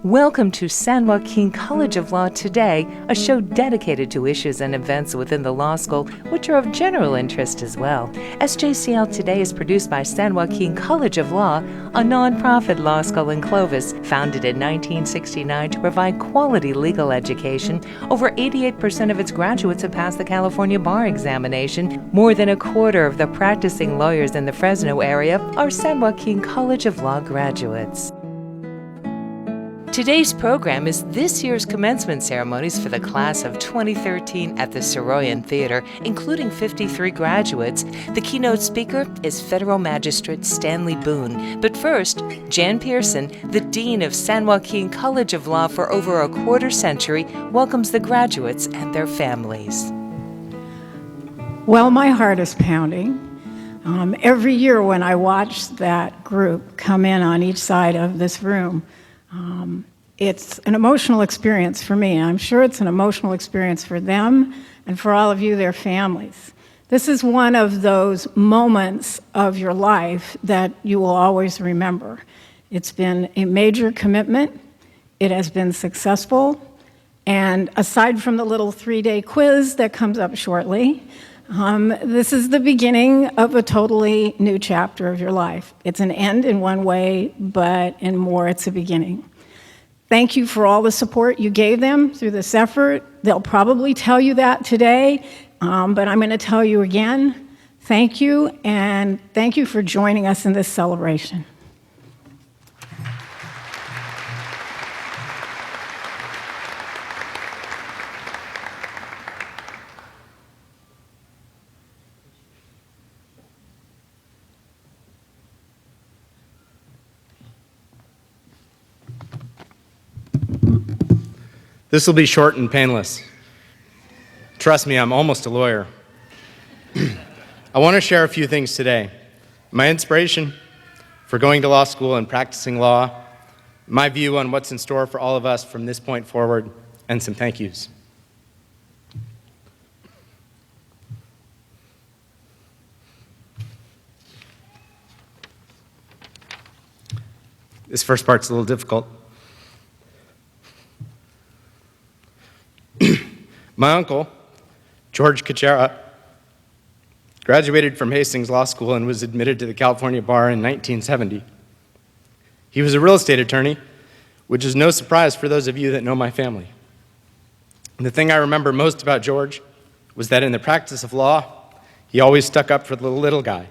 Welcome to San Joaquin College of Law Today, a show dedicated to issues and events within the law school, which are of general interest as well. SJCL Today is produced by San Joaquin College of Law, a nonprofit law school in Clovis, founded in 1969 to provide quality legal education. Over 88% of its graduates have passed the California bar examination. More than a quarter of the practicing lawyers in the Fresno area are San Joaquin College of Law graduates. Today's program is this year's commencement ceremonies for the class of 2013 at the Soroyan Theater, including 53 graduates. The keynote speaker is Federal Magistrate Stanley Boone. But first, Jan Pearson, the Dean of San Joaquin College of Law for over a quarter century, welcomes the graduates and their families. Well, my heart is pounding. Every year when I watch that group come in on each side of this room, it's an emotional experience for me. I'm sure it's an emotional experience for them and for all of you, their families. This is one of those moments of your life that you will always remember. It's been a major commitment. It has been successful. And aside from the little 3-day quiz that comes up shortly, this is the beginning of a totally new chapter of your life. It's an end in one way, but in more, it's a beginning. Thank you for all the support you gave them through this effort. They'll probably tell you that today, but I'm going to tell you again, thank you, and thank you for joining us in this celebration. This will be short and painless. Trust me, I'm almost a lawyer. I want to share a few things today. My inspiration for going to law school and practicing law, my view on what's in store for all of us from this point forward, and some thank yous. This first part's a little difficult. My uncle, George Kucera, graduated from Hastings Law School and was admitted to the California bar in 1970. He was a real estate attorney, which is no surprise for those of you that know my family. And the thing I remember most about George was that in the practice of law, he always stuck up for the little guy.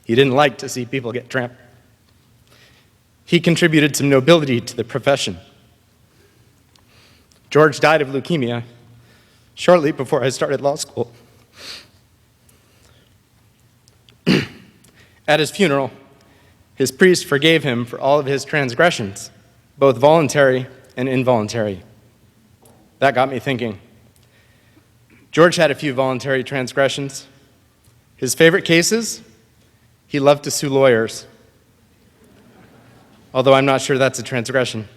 He didn't like to see people get trampled. He contributed some nobility to the profession. George died of leukemia shortly before I started law school. At his funeral, his priest forgave him for all of his transgressions, both voluntary and involuntary. That got me thinking. George had a few voluntary transgressions. His favorite cases, he loved to sue lawyers, although I'm not sure that's a transgression.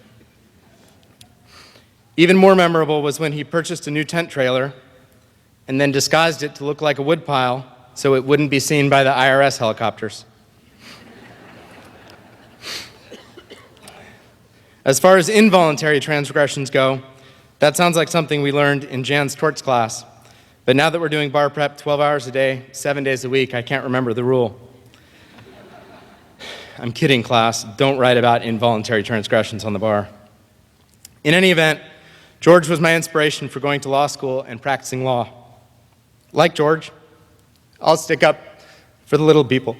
Even more memorable was when he purchased a new tent trailer and then disguised it to look like a woodpile so it wouldn't be seen by the IRS helicopters. As far as involuntary transgressions go, that sounds like something we learned in Jan's torts class. But now that we're doing bar prep 12 hours a day, 7 days a week, I can't remember the rule. I'm kidding, class. Don't write about involuntary transgressions on the bar. In any event, George was my inspiration for going to law school and practicing law. Like George, I'll stick up for the little people.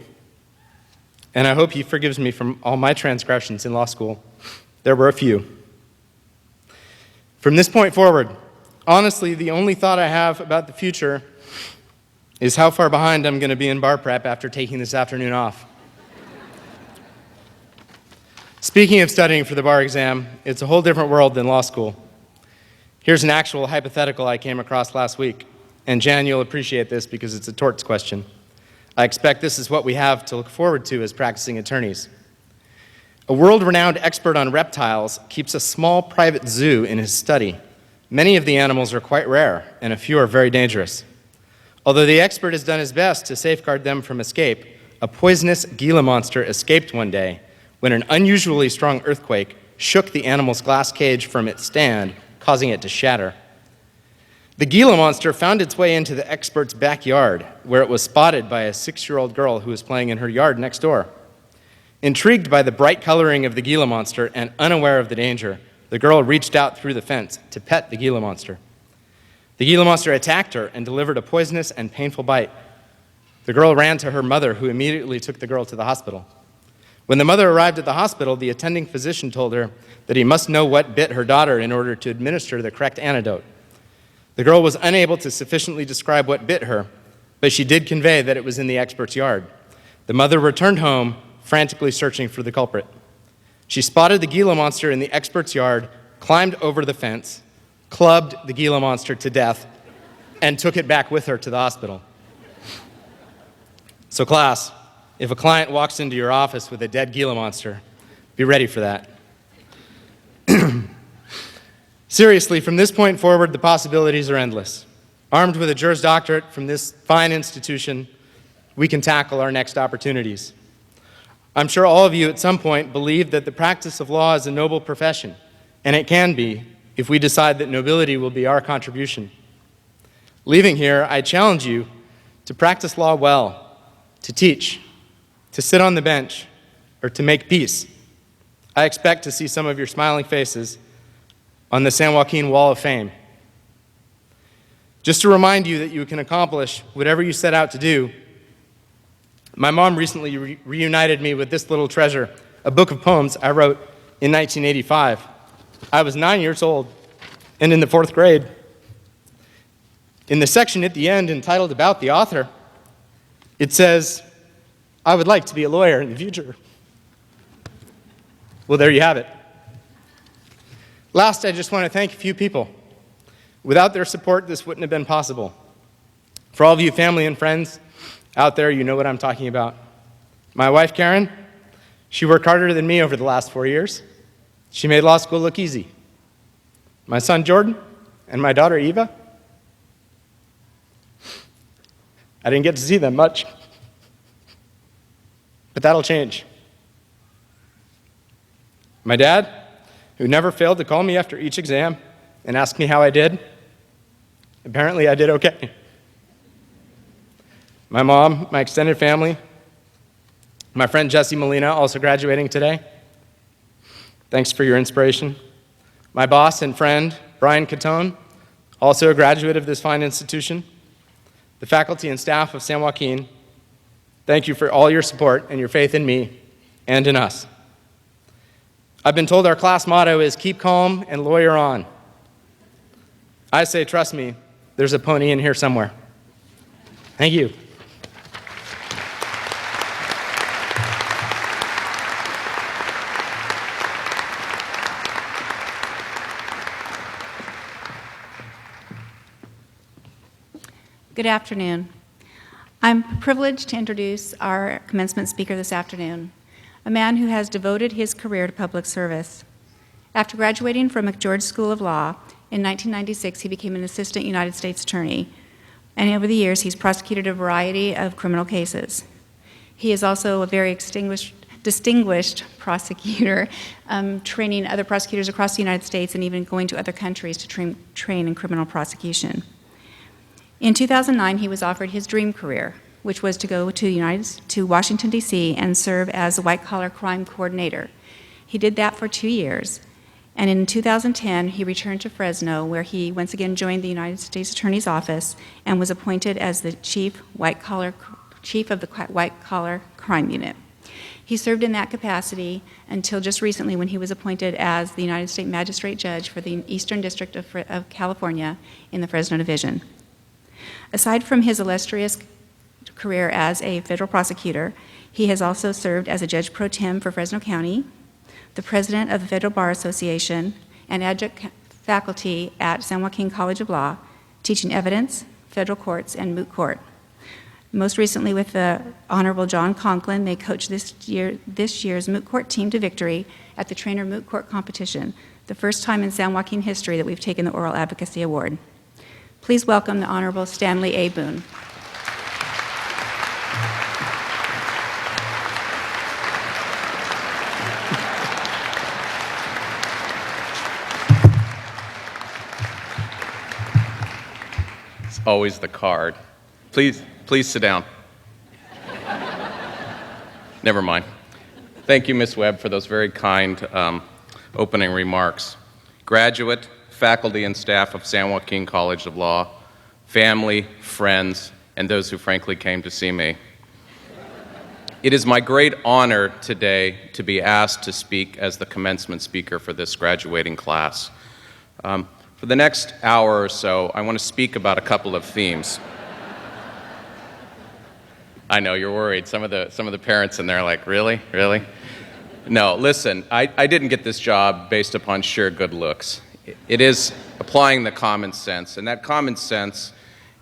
And I hope he forgives me from all my transgressions in law school. There were a few. From this point forward, honestly, the only thought I have about the future is how far behind I'm going to be in bar prep after taking this afternoon off. Speaking of studying for the bar exam, it's a whole different world than law school. Here's an actual hypothetical I came across last week. And Jan, you'll appreciate this because it's a torts question. I expect this is what we have to look forward to as practicing attorneys. A world-renowned expert on reptiles keeps a small private zoo in his study. Many of the animals are quite rare, and a few are very dangerous. Although the expert has done his best to safeguard them from escape, a poisonous Gila monster escaped one day when an unusually strong earthquake shook the animal's glass cage from its stand, causing it to shatter. The Gila monster found its way into the expert's backyard, where it was spotted by a 6-year-old girl who was playing in her yard next door. Intrigued by the bright coloring of the Gila monster and unaware of the danger, the girl reached out through the fence to pet the Gila monster. The Gila monster attacked her and delivered a poisonous and painful bite. The girl ran to her mother, who immediately took the girl to the hospital. When the mother arrived at the hospital, the attending physician told her that he must know what bit her daughter in order to administer the correct antidote. The girl was unable to sufficiently describe what bit her, but she did convey that it was in the expert's yard. The mother returned home, frantically searching for the culprit. She spotted the Gila monster in the expert's yard, climbed over the fence, clubbed the Gila monster to death, and took it back with her to the hospital. So class, if a client walks into your office with a dead Gila monster, be ready for that. Seriously, from this point forward, the possibilities are endless. Armed with a Juris Doctorate from this fine institution, we can tackle our next opportunities. I'm sure all of you at some point believe that the practice of law is a noble profession, and it can be if we decide that nobility will be our contribution. Leaving here, I challenge you to practice law well, to teach, to sit on the bench, or to make peace. I expect to see some of your smiling faces on the San Joaquin Wall of Fame. Just to remind you that you can accomplish whatever you set out to do, my mom recently reunited me with this little treasure, a book of poems I wrote in 1985. I was 9 years old and in the 4th grade. In the section at the end entitled About the Author, it says, "I would like to be a lawyer in the future." Well, there you have it. Last, I just want to thank a few people. Without their support, this wouldn't have been possible. For all of you family and friends out there, you know what I'm talking about. My wife, Karen, she worked harder than me over the last 4 years. She made law school look easy. My son, Jordan, and my daughter, Eva, I didn't get to see them much, but that'll change. My dad, who never failed to call me after each exam and ask me how I did, apparently I did okay. My mom, my extended family, my friend Jesse Molina, also graduating today. Thanks for your inspiration. My boss and friend, Brian Catone, also a graduate of this fine institution. The faculty and staff of San Joaquin, thank you for all your support and your faith in me and in us. I've been told our class motto is keep calm and lawyer on. I say, trust me, there's a pony in here somewhere. Thank you. Good afternoon. I'm privileged to introduce our commencement speaker this afternoon, a man who has devoted his career to public service. After graduating from McGeorge School of Law in 1996, he became an assistant United States attorney, and over the years he's prosecuted a variety of criminal cases. He is also a very distinguished prosecutor, training other prosecutors across the United States and even going to other countries to train in criminal prosecution. In 2009, he was offered his dream career, which was to go to Washington, D.C. and serve as a white-collar crime coordinator. He did that for 2 years, and in 2010, he returned to Fresno, where he once again joined the United States Attorney's Office and was appointed as the chief of the white-collar crime unit. He served in that capacity until just recently when he was appointed as the United States Magistrate Judge for the Eastern District of California in the Fresno Division. Aside from his illustrious career as a federal prosecutor, he has also served as a judge pro tem for Fresno County, the president of the Federal Bar Association, and adjunct faculty at San Joaquin College of Law, teaching evidence, federal courts, and moot court. Most recently with the Honorable John Conklin, they coached this year's moot court team to victory at the Trainer Moot Court Competition, the first time in San Joaquin history that we've taken the Oral Advocacy Award. Please welcome the Honorable Stanley A. Boone. always the card. Please sit down. Never mind. Thank you, Ms. Webb, for those very kind opening remarks. Graduate, faculty, and staff of San Joaquin College of Law, family, friends, and those who frankly came to see me. It is my great honor today to be asked to speak as the commencement speaker for this graduating class. For the next hour or so, I want to speak about a couple of themes. I know, you're worried. Some of the parents in there are like, really? Really? No, listen, I didn't get this job based upon sheer good looks. It is applying the common sense, and that common sense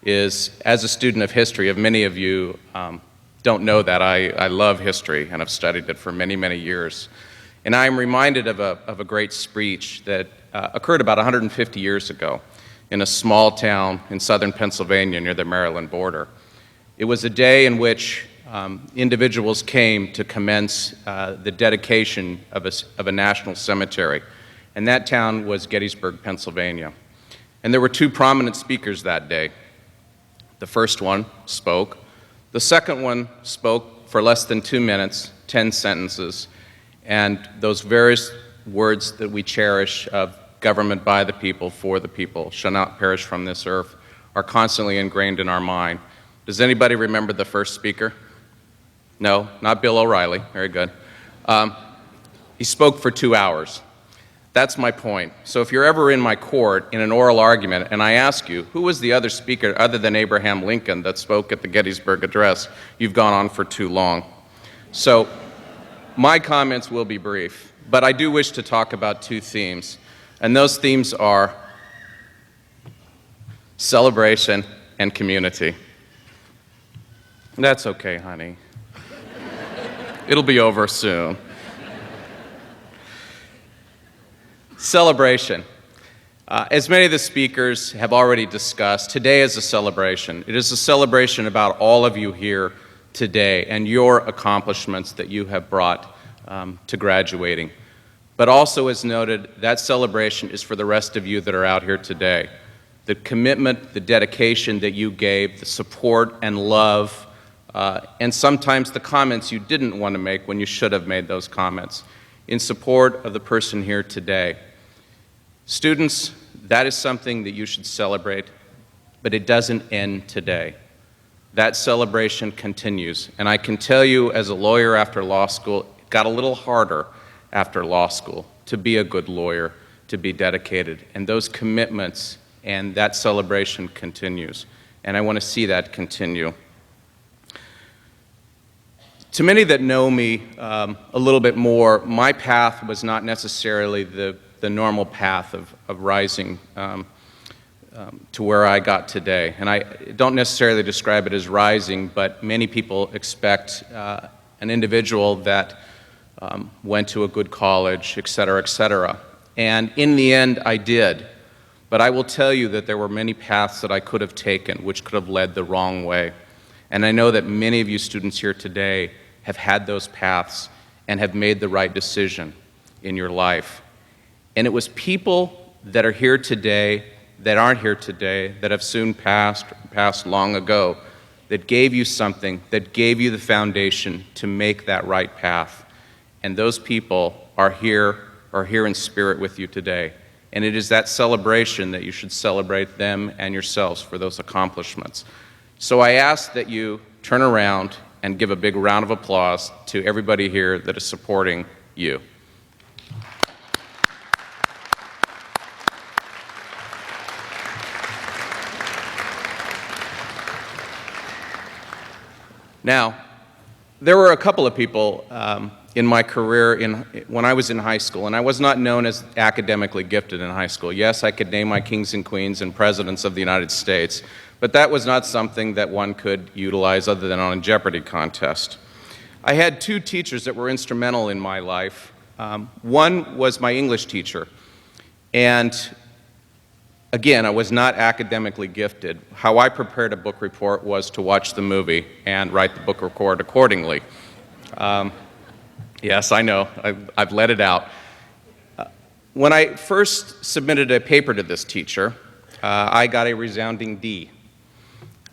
is, as a student of history, of many of you don't know that, I love history and have studied it for many, many years. And I'm reminded of a great speech that occurred about 150 years ago in a small town in southern Pennsylvania near the Maryland border. It was a day in which individuals came to commence the dedication of a national cemetery, and that town was Gettysburg, Pennsylvania. And there were two prominent speakers that day. The first one spoke. The second one spoke for less than 2 minutes, 10 sentences, and those various words that we cherish of government by the people, for the people, shall not perish from this earth, are constantly ingrained in our mind. Does anybody remember the first speaker? No, not Bill O'Reilly. Very good. He spoke for 2 hours. That's my point. So if you're ever in my court in an oral argument and I ask you, who was the other speaker other than Abraham Lincoln that spoke at the Gettysburg Address, you've gone on for too long. So my comments will be brief, but I do wish to talk about two themes, and those themes are celebration and community. That's okay, honey. It'll be over soon. Celebration. As many of the speakers have already discussed, today is a celebration. It is a celebration about all of you here today and your accomplishments that you have brought to graduating. But also, as noted, that celebration is for the rest of you that are out here today. The commitment, the dedication that you gave, the support and love, and sometimes the comments you didn't want to make when you should have made those comments in support of the person here today. Students, that is something that you should celebrate, but it doesn't end today. That celebration continues, and I can tell you as a lawyer after law school, it got a little harder after law school to be a good lawyer, to be dedicated, and those commitments and that celebration continues, and I want to see that continue. To many that know me a little bit more, my path was not necessarily the normal path of rising to where I got today. And I don't necessarily describe it as rising, but many people expect an individual that went to a good college, et cetera, et cetera. And in the end, I did. But I will tell you that there were many paths that I could have taken which could have led the wrong way. And I know that many of you students here today have had those paths and have made the right decision in your life. And it was people that are here today, that aren't here today, that have soon passed long ago, that gave you something, that gave you the foundation to make that right path. And those people are here in spirit with you today. And it is that celebration that you should celebrate them and yourselves for those accomplishments. So I ask that you turn around and give a big round of applause to everybody here that is supporting you. Now, there were a couple of people in my career when I was in high school, and I was not known as academically gifted in high school. Yes, I could name my kings and queens and presidents of the United States, but that was not something that one could utilize other than on a Jeopardy contest. I had two teachers that were instrumental in my life. One was my English teacher, and again, I was not academically gifted. How I prepared a book report was to watch the movie and write the book report accordingly. Yes, I know, I've let it out. When I first submitted a paper to this teacher, I got a resounding D.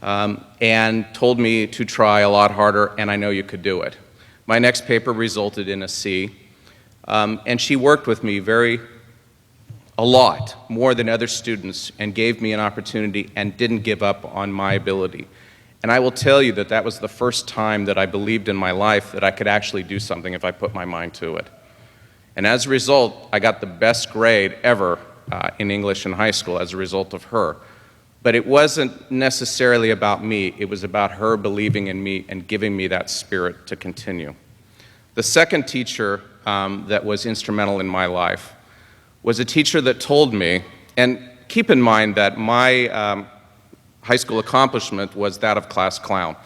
and told me to try a lot harder, and I know you could do it. My next paper resulted in a C, and she worked with me a lot, more than other students, and gave me an opportunity and didn't give up on my ability. And I will tell you that that was the first time that I believed in my life that I could actually do something if I put my mind to it. And as a result, I got the best grade ever in English in high school as a result of her. But it wasn't necessarily about me. It was about her believing in me and giving me that spirit to continue. The second teacher that was instrumental in my life was a teacher that told me, and keep in mind that my high school accomplishment was that of class clown.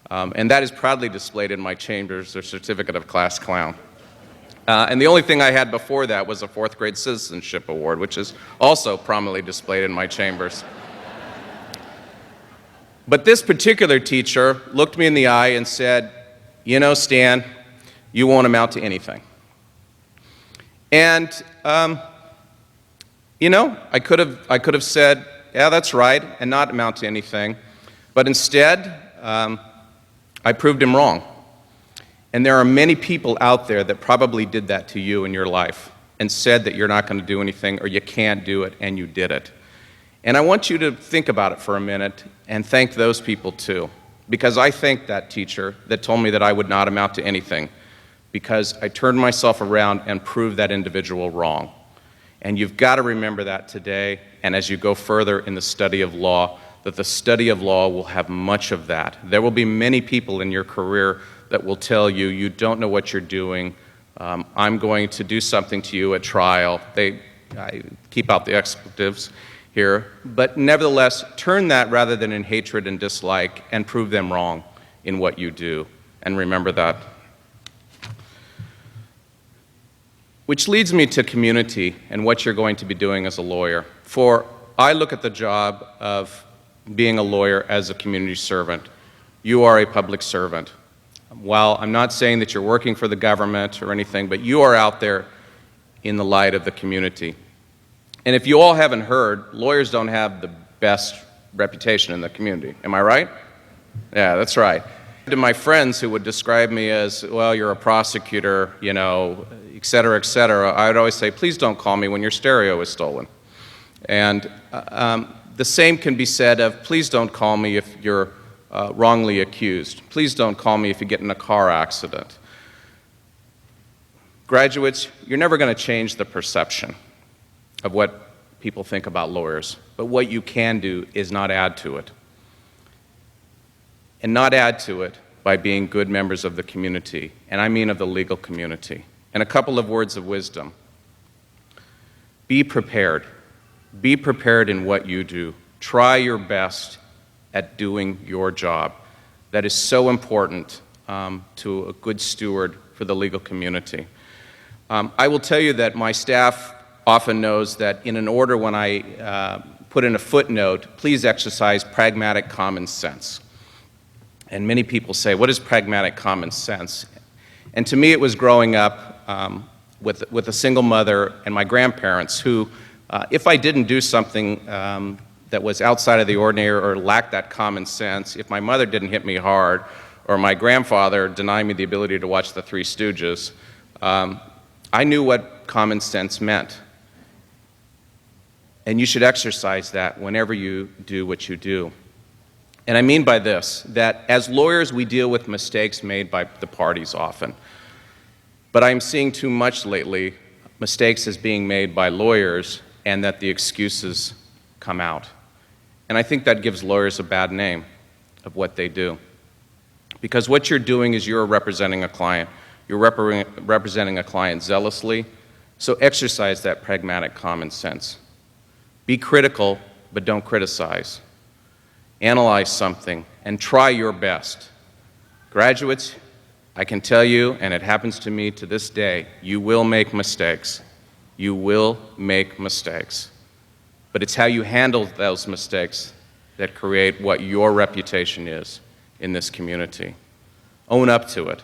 And that is proudly displayed in my chambers, or certificate of class clown. And the only thing I had before that was a fourth grade citizenship award, which is also prominently displayed in my chambers. But this particular teacher looked me in the eye and said, "You know, Stan, you won't amount to anything." And, you know, I could have said, "Yeah, that's right," and not amount to anything. But instead, I proved him wrong. And there are many people out there that probably did that to you in your life and said that you're not going to do anything or you can't do it, and you did it. And I want you to think about it for a minute and thank those people too, because I thank that teacher that told me that I would not amount to anything, because I turned myself around and proved that individual wrong. And you've got to remember that today, and as you go further in the study of law, that the study of law will have much of that. There will be many people in your career that will tell you, you don't know what you're doing, I'm going to do something to you at trial. I keep out the expletives here, but nevertheless, turn that rather than in hatred and dislike and prove them wrong in what you do, and remember that. Which leads me to community and what you're going to be doing as a lawyer. For I look at the job of being a lawyer as a community servant. You are a public servant. While I'm not saying that you're working for the government or anything, but you are out there in the light of the community. And if you all haven't heard, lawyers don't have the best reputation in the community. Am I right? Yeah, that's right. To my friends who would describe me as, well, you're a prosecutor, you know, et cetera, I would always say, please don't call me when your stereo is stolen. And the same can be said of, please don't call me if you're wrongly accused. Please don't call me if you get in a car accident. Graduates, you're never going to change the perception of what people think about lawyers, but what you can do is not add to it. And not add to it by being good members of the community, and I mean of the legal community. And a couple of words of wisdom. Be prepared. Be prepared in what you do. Try your best at doing your job. That is so important to a good steward for the legal community. I will tell you that my staff often knows that in an order when I put in a footnote, please exercise pragmatic common sense. And many people say, what is pragmatic common sense? And to me it was growing up with a single mother and my grandparents who, if I didn't do something that was outside of the ordinary or lacked that common sense, if my mother didn't hit me hard or my grandfather denied me the ability to watch the Three Stooges, I knew what common sense meant. And you should exercise that whenever you do what you do. And I mean by this, that as lawyers we deal with mistakes made by the parties often. But I'm seeing too much lately mistakes as being made by lawyers and that the excuses come out. And I think that gives lawyers a bad name of what they do. Because what you're doing is you're representing a client. You're representing a client zealously, so exercise that pragmatic common sense. Be critical, but don't criticize. Analyze something and try your best. Graduates, I can tell you, and it happens to me to this day, you will make mistakes. You will make mistakes. But it's how you handle those mistakes that create what your reputation is in this community. Own up to it.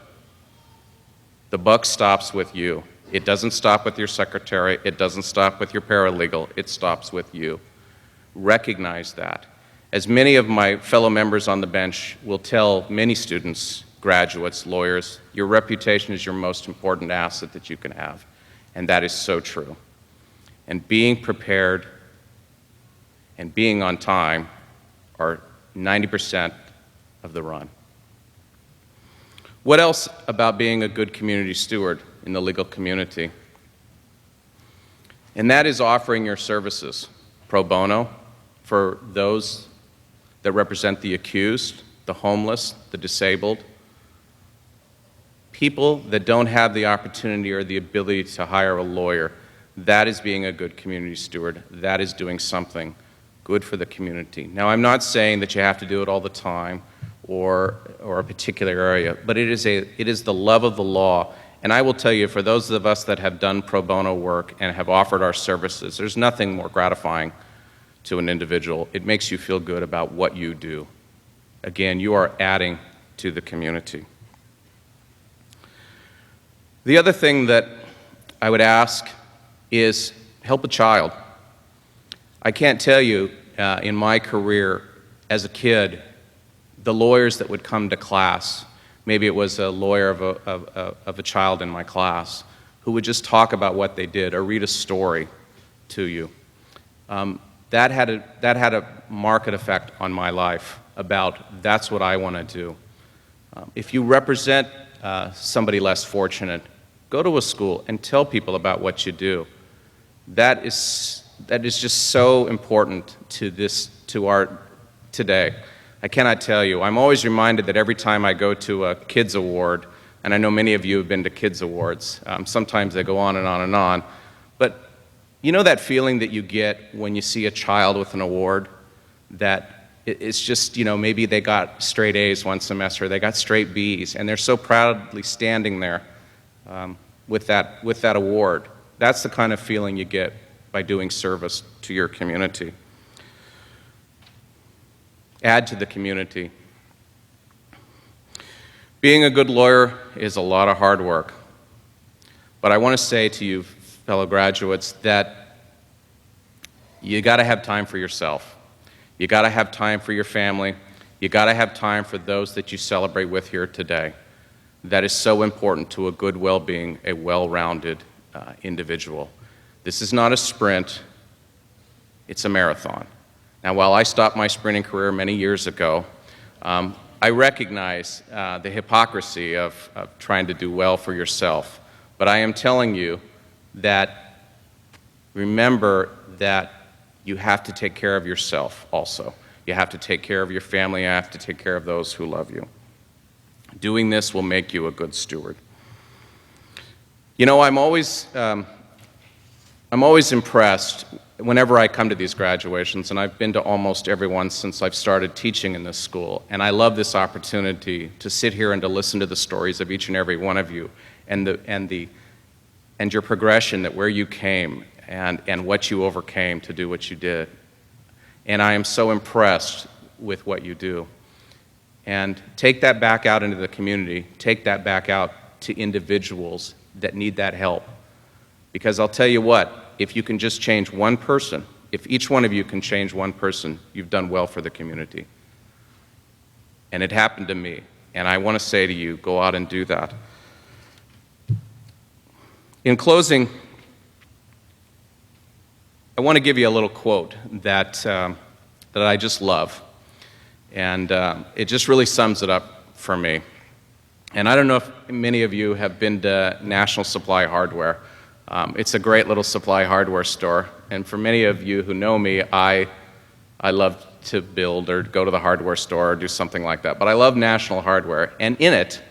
The buck stops with you. It doesn't stop with your secretary. It doesn't stop with your paralegal. It stops with you. Recognize that. As many of my fellow members on the bench will tell many students, graduates, lawyers, your reputation is your most important asset that you can have. And that is so true. And being prepared and being on time are 90% of the run. What else about being a good community steward in the legal community? And that is offering your services pro bono for those that represent the accused, the homeless, the disabled, people that don't have the opportunity or the ability to hire a lawyer. That is being a good community steward. That is doing something good for the community. Now, I'm not saying that you have to do it all the time or a particular area, but it is the love of the law. And I will tell you, for those of us that have done pro bono work and have offered our services, there's nothing more gratifying to an individual. It makes you feel good about what you do. Again, you are adding to the community. The other thing that I would ask is help a child. I can't tell you, in my career as a kid, the lawyers that would come to class, maybe it was a lawyer of a child in my class, who would just talk about what they did or read a story to you. That had a marked effect on my life about that's what I want to do. If you represent somebody less fortunate, go to a school and tell people about what you do. That is just so important to our today. I cannot tell you. I'm always reminded that every time I go to a kids award, and I know many of you have been to kids awards, sometimes they go on and on and on, but you know that feeling that you get when you see a child with an award, that it's just, you know, maybe they got straight A's one semester, they got straight B's, and they're so proudly standing there with that award. That's the kind of feeling you get by doing service to your community. Add to the community. Being a good lawyer is a lot of hard work. But I want to say to you, fellow graduates, that you got to have time for yourself. You got to have time for your family. You got to have time for those that you celebrate with here today. That is so important to a good well-being, a well-rounded individual. This is not a sprint, it's a marathon. Now, while I stopped my sprinting career many years ago, I recognize the hypocrisy of trying to do well for yourself. But I am telling you that remember that you have to take care of yourself also. You have to take care of your family. You have to take care of those who love you. Doing this will make you a good steward. You know, I'm always impressed whenever I come to these graduations, and I've been to almost every one since I've started teaching in this school, and I love this opportunity to sit here and to listen to the stories of each and every one of you and your progression, that where you came and what you overcame to do what you did. And I am so impressed with what you do. And take that back out into the community, take that back out to individuals that need that help. Because I'll tell you what, if you can just change one person, if each one of you can change one person, you've done well for the community. And it happened to me. And I want to say to you, go out and do that. In closing, I want to give you a little quote that I just love. And it just really sums it up for me. And I don't know if many of you have been to National Supply Hardware. It's a great little supply hardware store. And for many of you who know me, I love to build or go to the hardware store or do something like that. But I love National Hardware. And in it,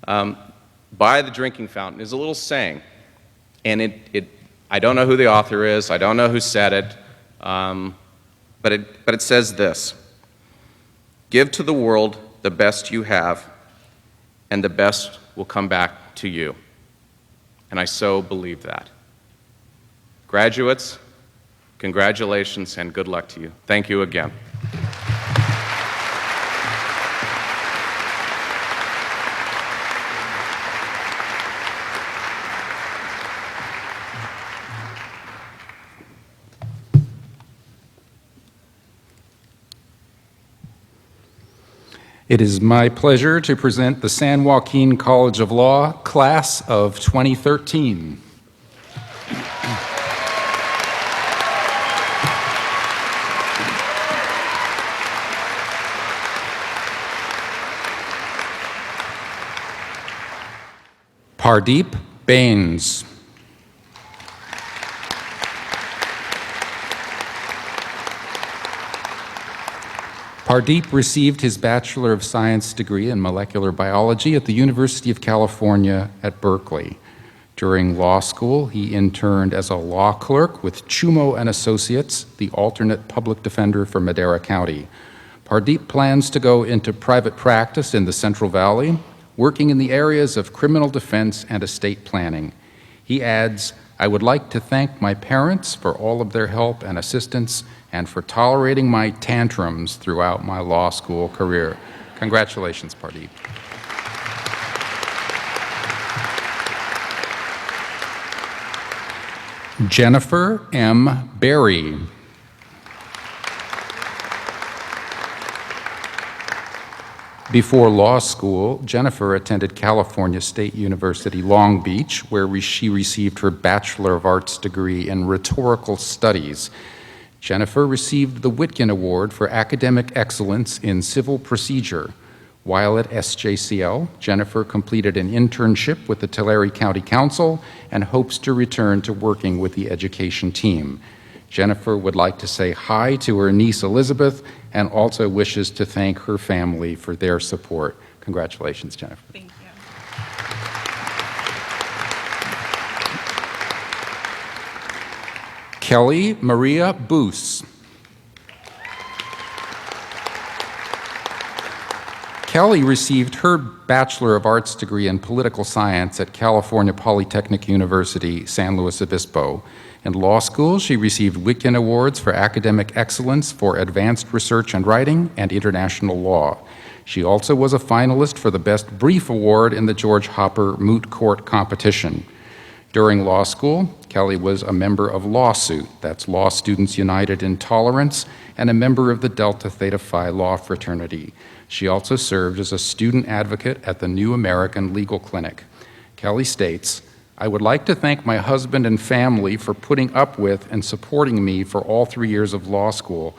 by the drinking fountain, is a little saying. And I don't know who the author is. I don't know who said it. But it says this: give to the world the best you have, and the best will come back to you. And I so believe that. Graduates, congratulations and good luck to you. Thank you again. It is my pleasure to present the San Joaquin College of Law Class of 2013. Pardeep Bains. Pardeep received his Bachelor of Science degree in molecular biology at the University of California at Berkeley. During law school, he interned as a law clerk with Chumo and Associates, the alternate public defender for Madera County. Pardeep plans to go into private practice in the Central Valley, working in the areas of criminal defense and estate planning. He adds, "I would like to thank my parents for all of their help and assistance and for tolerating my tantrums throughout my law school career." Congratulations, Pardeep. Jennifer M. Berry. Before law school, Jennifer attended California State University, Long Beach, where she received her Bachelor of Arts degree in Rhetorical Studies. Jennifer received the Whitkin Award for Academic Excellence in Civil Procedure. While at SJCL, Jennifer completed an internship with the Tulare County Council and hopes to return to working with the education team. Jennifer would like to say hi to her niece Elizabeth and also wishes to thank her family for their support. Congratulations, Jennifer. Thank you. Kelly Maria Boos. Kelly received her Bachelor of Arts degree in Political Science at California Polytechnic University, San Luis Obispo. In law school, she received Whitkin Awards for Academic Excellence for Advanced Research and Writing and International Law. She also was a finalist for the Best Brief Award in the George Hopper Moot Court Competition. During law school, Kelly was a member of Lawsuit, that's Law Students United in Tolerance, and a member of the Delta Theta Phi Law Fraternity. She also served as a student advocate at the New American Legal Clinic. Kelly states, "I would like to thank my husband and family for putting up with and supporting me for all 3 years of law school,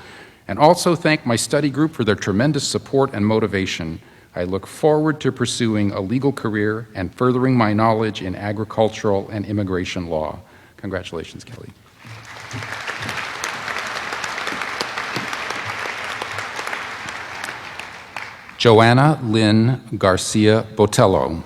and also thank my study group for their tremendous support and motivation. I look forward to pursuing a legal career and furthering my knowledge in agricultural and immigration law." Congratulations, Kelly. Joanna Lynn Garcia Botello.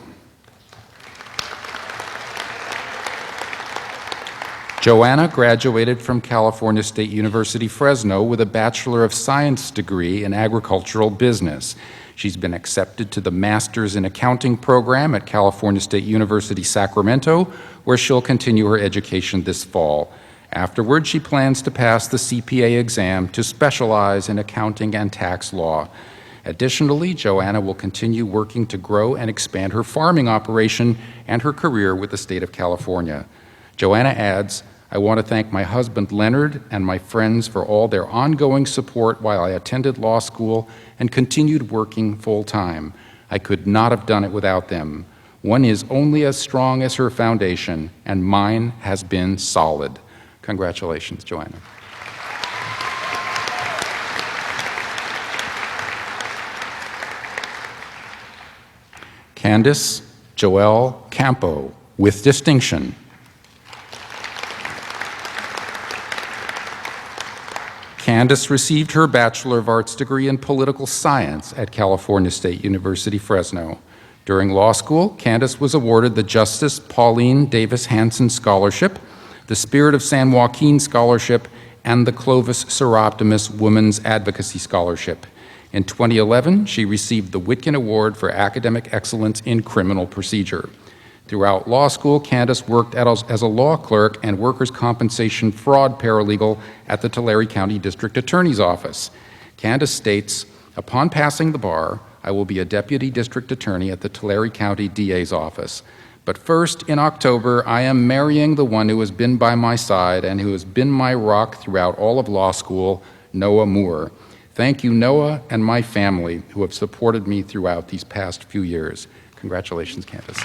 Joanna graduated from California State University, Fresno with a Bachelor of Science degree in agricultural business. She's been accepted to the Masters in Accounting program at California State University, Sacramento, where she'll continue her education this fall. Afterward, she plans to pass the CPA exam to specialize in accounting and tax law. Additionally, Joanna will continue working to grow and expand her farming operation and her career with the state of California. Joanna adds, "I want to thank my husband Leonard and my friends for all their ongoing support while I attended law school and continued working full-time. I could not have done it without them. One is only as strong as her foundation, and mine has been solid." Congratulations, Joanna. Candace Joelle Campo, with distinction. Candace received her Bachelor of Arts degree in Political Science at California State University, Fresno. During law school, Candace was awarded the Justice Pauline Davis Hanson Scholarship, the Spirit of San Joaquin Scholarship, and the Clovis Seroptimus Women's Advocacy Scholarship. In 2011, she received the Whitkin Award for Academic Excellence in Criminal Procedure. Throughout law school, Candace worked as a law clerk and workers' compensation fraud paralegal at the Tulare County District Attorney's Office. Candace states, "Upon passing the bar, I will be a deputy district attorney at the Tulare County DA's office. But first, in October, I am marrying the one who has been by my side and who has been my rock throughout all of law school, Noah Moore. Thank you, Noah and my family, who have supported me throughout these past few years. Congratulations, campus.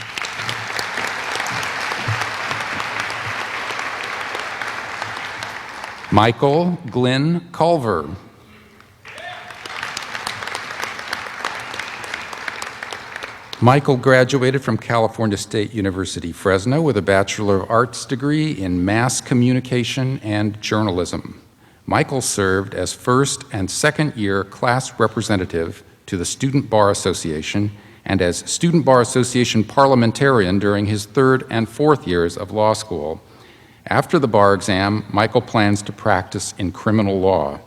Michael Glenn Culver. Michael graduated from California State University, Fresno, with a Bachelor of Arts degree in Mass Communication and Journalism. Michael served as first and second year class representative to the Student Bar Association and as Student Bar Association parliamentarian during his third and fourth years of law school. After the bar exam, Michael plans to practice in criminal law.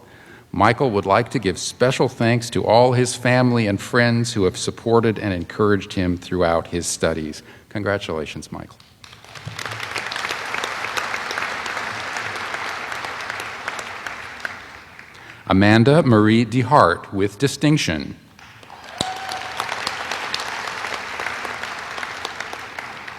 Michael would like to give special thanks to all his family and friends who have supported and encouraged him throughout his studies. Congratulations, Michael. Amanda Marie DeHart with distinction.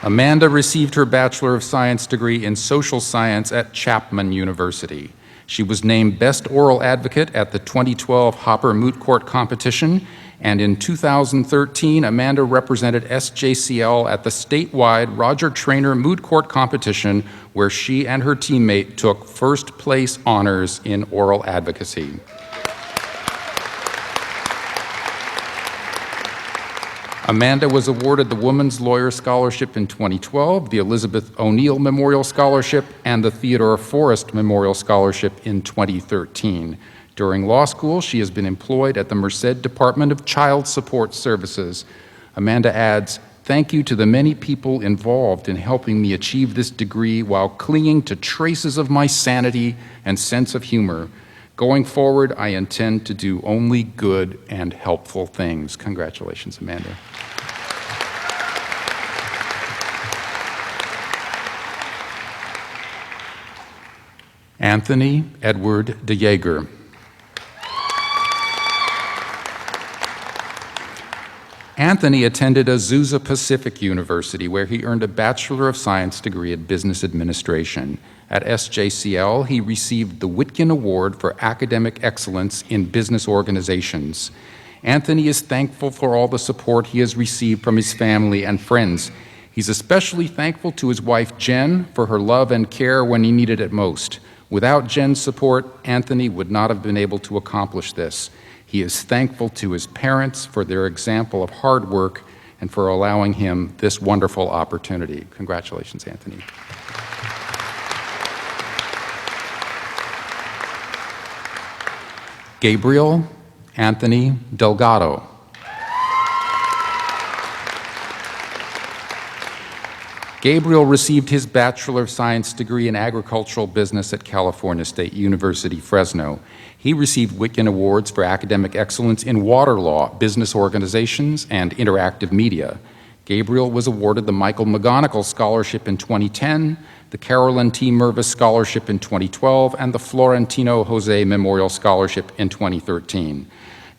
Amanda received her Bachelor of Science degree in Social Science at Chapman University. She was named Best Oral Advocate at the 2012 Hopper Moot Court Competition, and in 2013, Amanda represented SJCL at the statewide Roger Traynor Moot Court Competition, where she and her teammate took first place honors in oral advocacy. Amanda was awarded the Women's Lawyer Scholarship in 2012, the Elizabeth O'Neill Memorial Scholarship, and the Theodore Forrest Memorial Scholarship in 2013. During law school, she has been employed at the Merced Department of Child Support Services. Amanda adds, "Thank you to the many people involved in helping me achieve this degree while clinging to traces of my sanity and sense of humor. Going forward, I intend to do only good and helpful things." Congratulations, Amanda. Anthony Edward DeJager. Anthony attended Azusa Pacific University, where he earned a Bachelor of Science degree in Business Administration. At SJCL, he received the Whitkin Award for Academic Excellence in Business Organizations. Anthony is thankful for all the support he has received from his family and friends. He's especially thankful to his wife, Jen, for her love and care when he needed it most. Without Jen's support, Anthony would not have been able to accomplish this. He is thankful to his parents for their example of hard work and for allowing him this wonderful opportunity. Congratulations, Anthony. Gabriel Anthony Delgado. Gabriel received his Bachelor of Science degree in Agricultural Business at California State University, Fresno. He received Whitkin Awards for Academic Excellence in Water Law, Business Organizations, and Interactive Media. Gabriel was awarded the Michael McGonigal Scholarship in 2010, the Carolyn T. Mervis Scholarship in 2012, and the Florentino Jose Memorial Scholarship in 2013.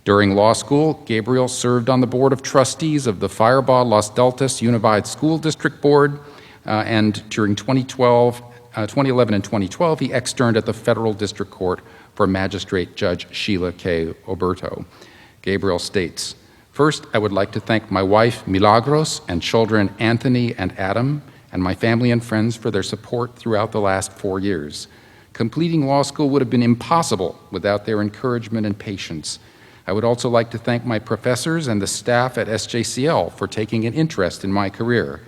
During law school, Gabriel served on the Board of Trustees of the Firebaugh Los Deltas Unified School District Board, and during 2011 and 2012, he externed at the Federal District Court for Magistrate Judge Sheila K. Oberto. Gabriel states, "First, I would like to thank my wife, Milagros, and children, Anthony and Adam, and my family and friends for their support throughout the last 4 years. Completing law school would have been impossible without their encouragement and patience. I would also like to thank my professors and the staff at SJCL for taking an interest in my career.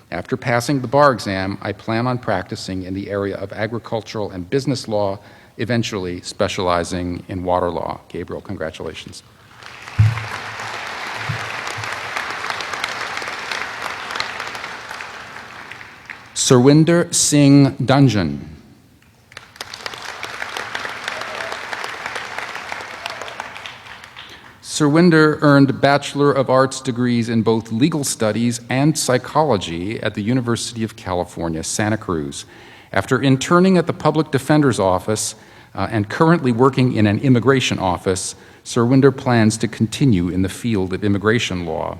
After passing the bar exam, I plan on practicing in the area of agricultural and business law, eventually specializing in water law." Gabriel, congratulations. Surwinder Singh Dungeon. Surwinder earned Bachelor of Arts degrees in both legal studies and psychology at the University of California, Santa Cruz. After interning at the Public Defender's Office and currently working in an immigration office, Surwinder plans to continue in the field of immigration law.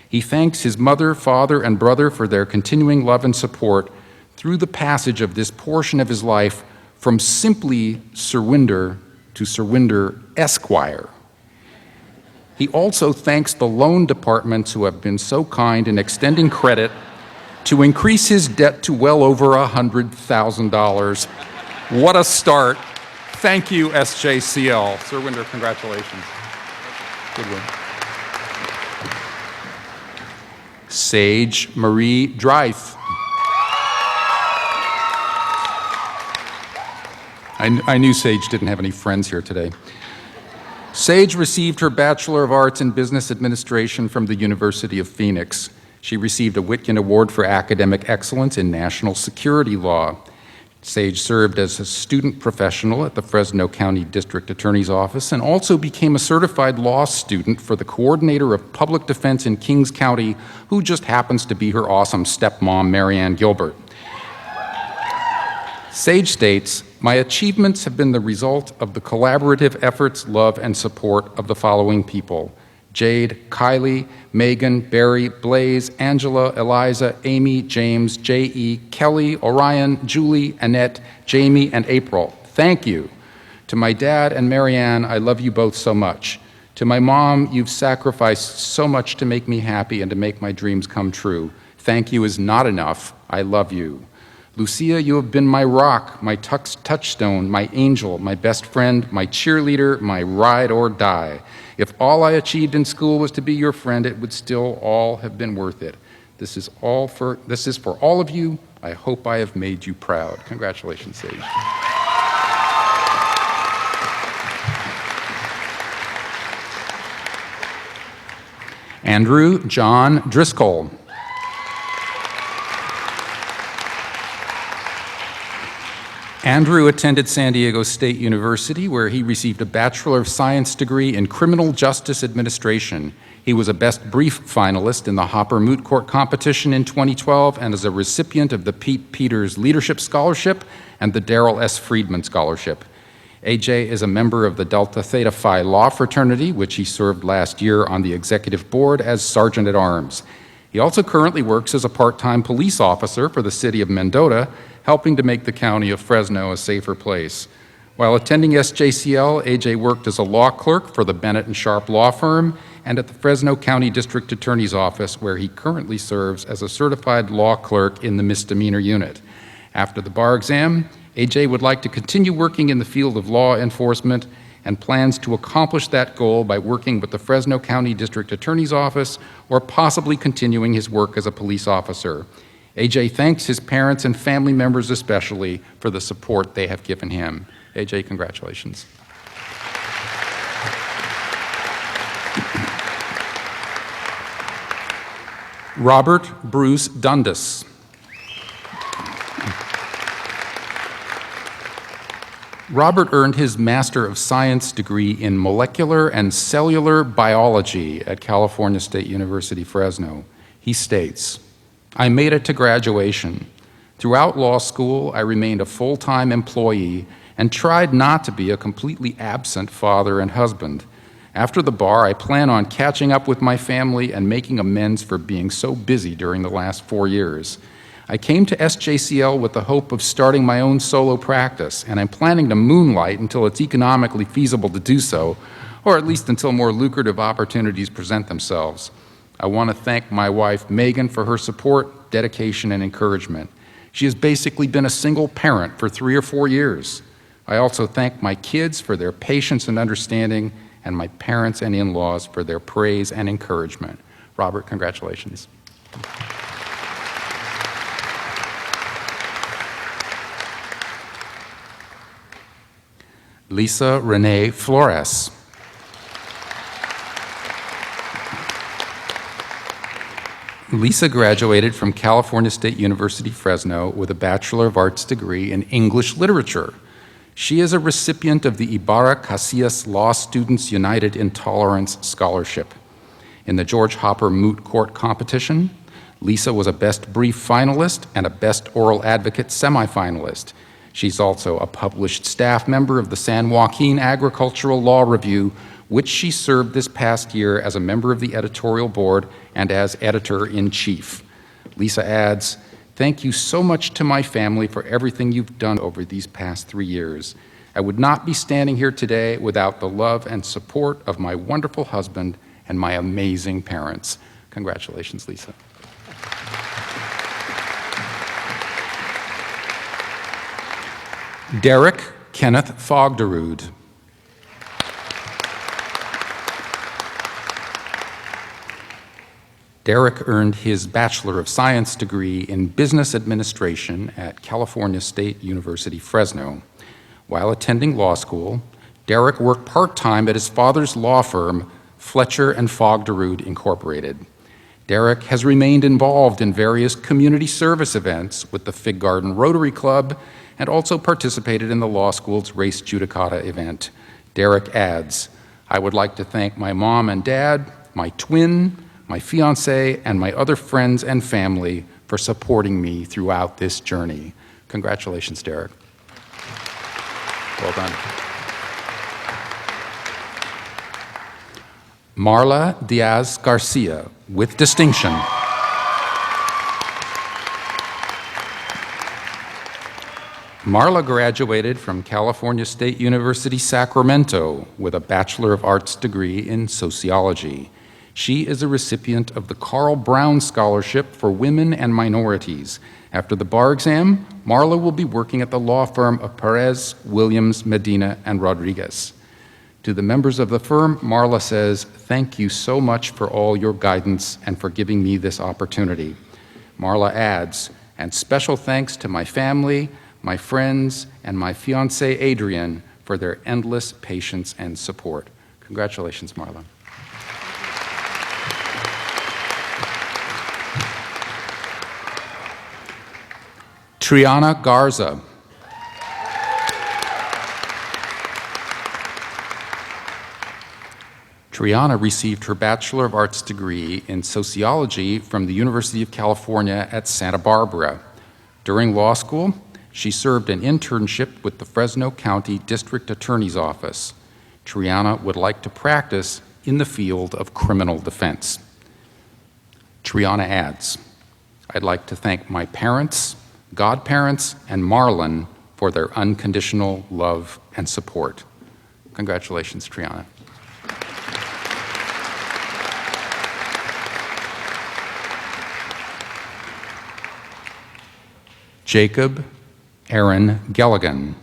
He thanks his mother, father, and brother for their continuing love and support through the passage of this portion of his life from simply Surwinder to Surwinder Esquire. He also thanks the loan departments who have been so kind in extending credit to increase his debt to well over $100,000. What a start. Thank you, SJCL. Surwinder, congratulations. Good one. Sage Marie Dreith. I knew Sage didn't have any friends here today. Sage received her Bachelor of Arts in Business Administration from the University of Phoenix. She received a Whitkin Award for Academic Excellence in National Security Law. Sage served as a student professional at the Fresno County District Attorney's Office and also became a certified law student for the coordinator of public defense in Kings County, who just happens to be her awesome stepmom, Marianne Gilbert. Sage states, "My achievements have been the result of the collaborative efforts, love, and support of the following people: Jade, Kylie, Megan, Barry, Blaze, Angela, Eliza, Amy, James, J.E., Kelly, Orion, Julie, Annette, Jamie, and April. Thank you. To my dad and Marianne, I love you both so much. To my mom, you've sacrificed so much to make me happy and to make my dreams come true. Thank you is not enough. I love you. Lucia, you have been my rock, my touchstone, my angel, my best friend, my cheerleader, my ride or die. If all I achieved in school was to be your friend, it would still all have been worth it. This is for all of you. I hope I have made you proud." Congratulations, Sage. Andrew John Driscoll. Andrew attended San Diego State University, where he received a Bachelor of Science degree in Criminal Justice Administration. He was a Best Brief finalist in the Hopper Moot Court competition in 2012 and is a recipient of the Pete Peters Leadership Scholarship and the Darrell S. Friedman Scholarship. AJ is a member of the Delta Theta Phi Law Fraternity, which he served last year on the executive board as Sergeant at Arms. He also currently works as a part-time police officer for the city of Mendota, helping to make the county of Fresno a safer place. While attending SJCL, AJ worked as a law clerk for the Bennett and Sharp Law Firm and at the Fresno County District Attorney's Office, where he currently serves as a certified law clerk in the misdemeanor unit. After the bar exam, AJ would like to continue working in the field of law enforcement and plans to accomplish that goal by working with the Fresno County District Attorney's Office or possibly continuing his work as a police officer. AJ thanks his parents and family members especially for the support they have given him. AJ, congratulations. Robert Bruce Dundas. Robert earned his Master of Science degree in Molecular and Cellular Biology at California State University, Fresno. He states, "I made it to graduation. Throughout law school, I remained a full-time employee and tried not to be a completely absent father and husband. After the bar, I plan on catching up with my family and making amends for being so busy during the last 4 years. I came to SJCL with the hope of starting my own solo practice, and I'm planning to moonlight until it's economically feasible to do so, or at least until more lucrative opportunities present themselves. I want to thank my wife, Megan, for her support, dedication, and encouragement. She has basically been a single parent for 3 or 4 years. I also thank my kids for their patience and understanding, and my parents and in-laws for their praise and encouragement." Robert, congratulations. Lisa Renee Flores. Lisa graduated from California State University, Fresno with a Bachelor of Arts degree in English Literature. She is a recipient of the Ibarra Casillas Law Students United Intolerance Scholarship. In the George Hopper Moot Court competition, Lisa was a Best Brief finalist and a Best Oral Advocate semifinalist. She's also a published staff member of the San Joaquin Agricultural Law Review, which she served this past year as a member of the editorial board and as editor-in-chief. Lisa adds, "Thank you so much to my family for everything you've done over these past 3 years. I would not be standing here today without the love and support of my wonderful husband and my amazing parents. Congratulations, Lisa. Derek Kenneth Fogderud. Derek earned his Bachelor of Science degree in Business Administration at California State University, Fresno. While attending law school, Derek worked part-time at his father's law firm, Fletcher and Fogderud Incorporated. Derek has remained involved in various community service events with the Fig Garden Rotary Club and also participated in the law school's race judicata event. Derek adds, "I would like to thank my mom and dad, my twin, my fiance, and my other friends and family for supporting me throughout this journey." Congratulations, Derek. Well done. Marla Diaz Garcia, with distinction. Marla graduated from California State University, Sacramento, with a Bachelor of Arts degree in sociology. She is a recipient of the Carl Brown Scholarship for Women and Minorities. After the bar exam, Marla will be working at the law firm of Perez, Williams, Medina, and Rodriguez. To the members of the firm, Marla says, "Thank you so much for all your guidance and for giving me this opportunity." Marla adds, "And special thanks to my family, my friends, and my fiancé, Adrian, for their endless patience and support." Congratulations, Marla. Triana Garza. Triana received her Bachelor of Arts degree in sociology from the University of California at Santa Barbara. During law school, she served an internship with the Fresno County District Attorney's Office. Triana would like to practice in the field of criminal defense. Triana adds, "I'd like to thank my parents, godparents, and Marlon for their unconditional love and support." Congratulations, Triana. Jacob Aaron Gelligan.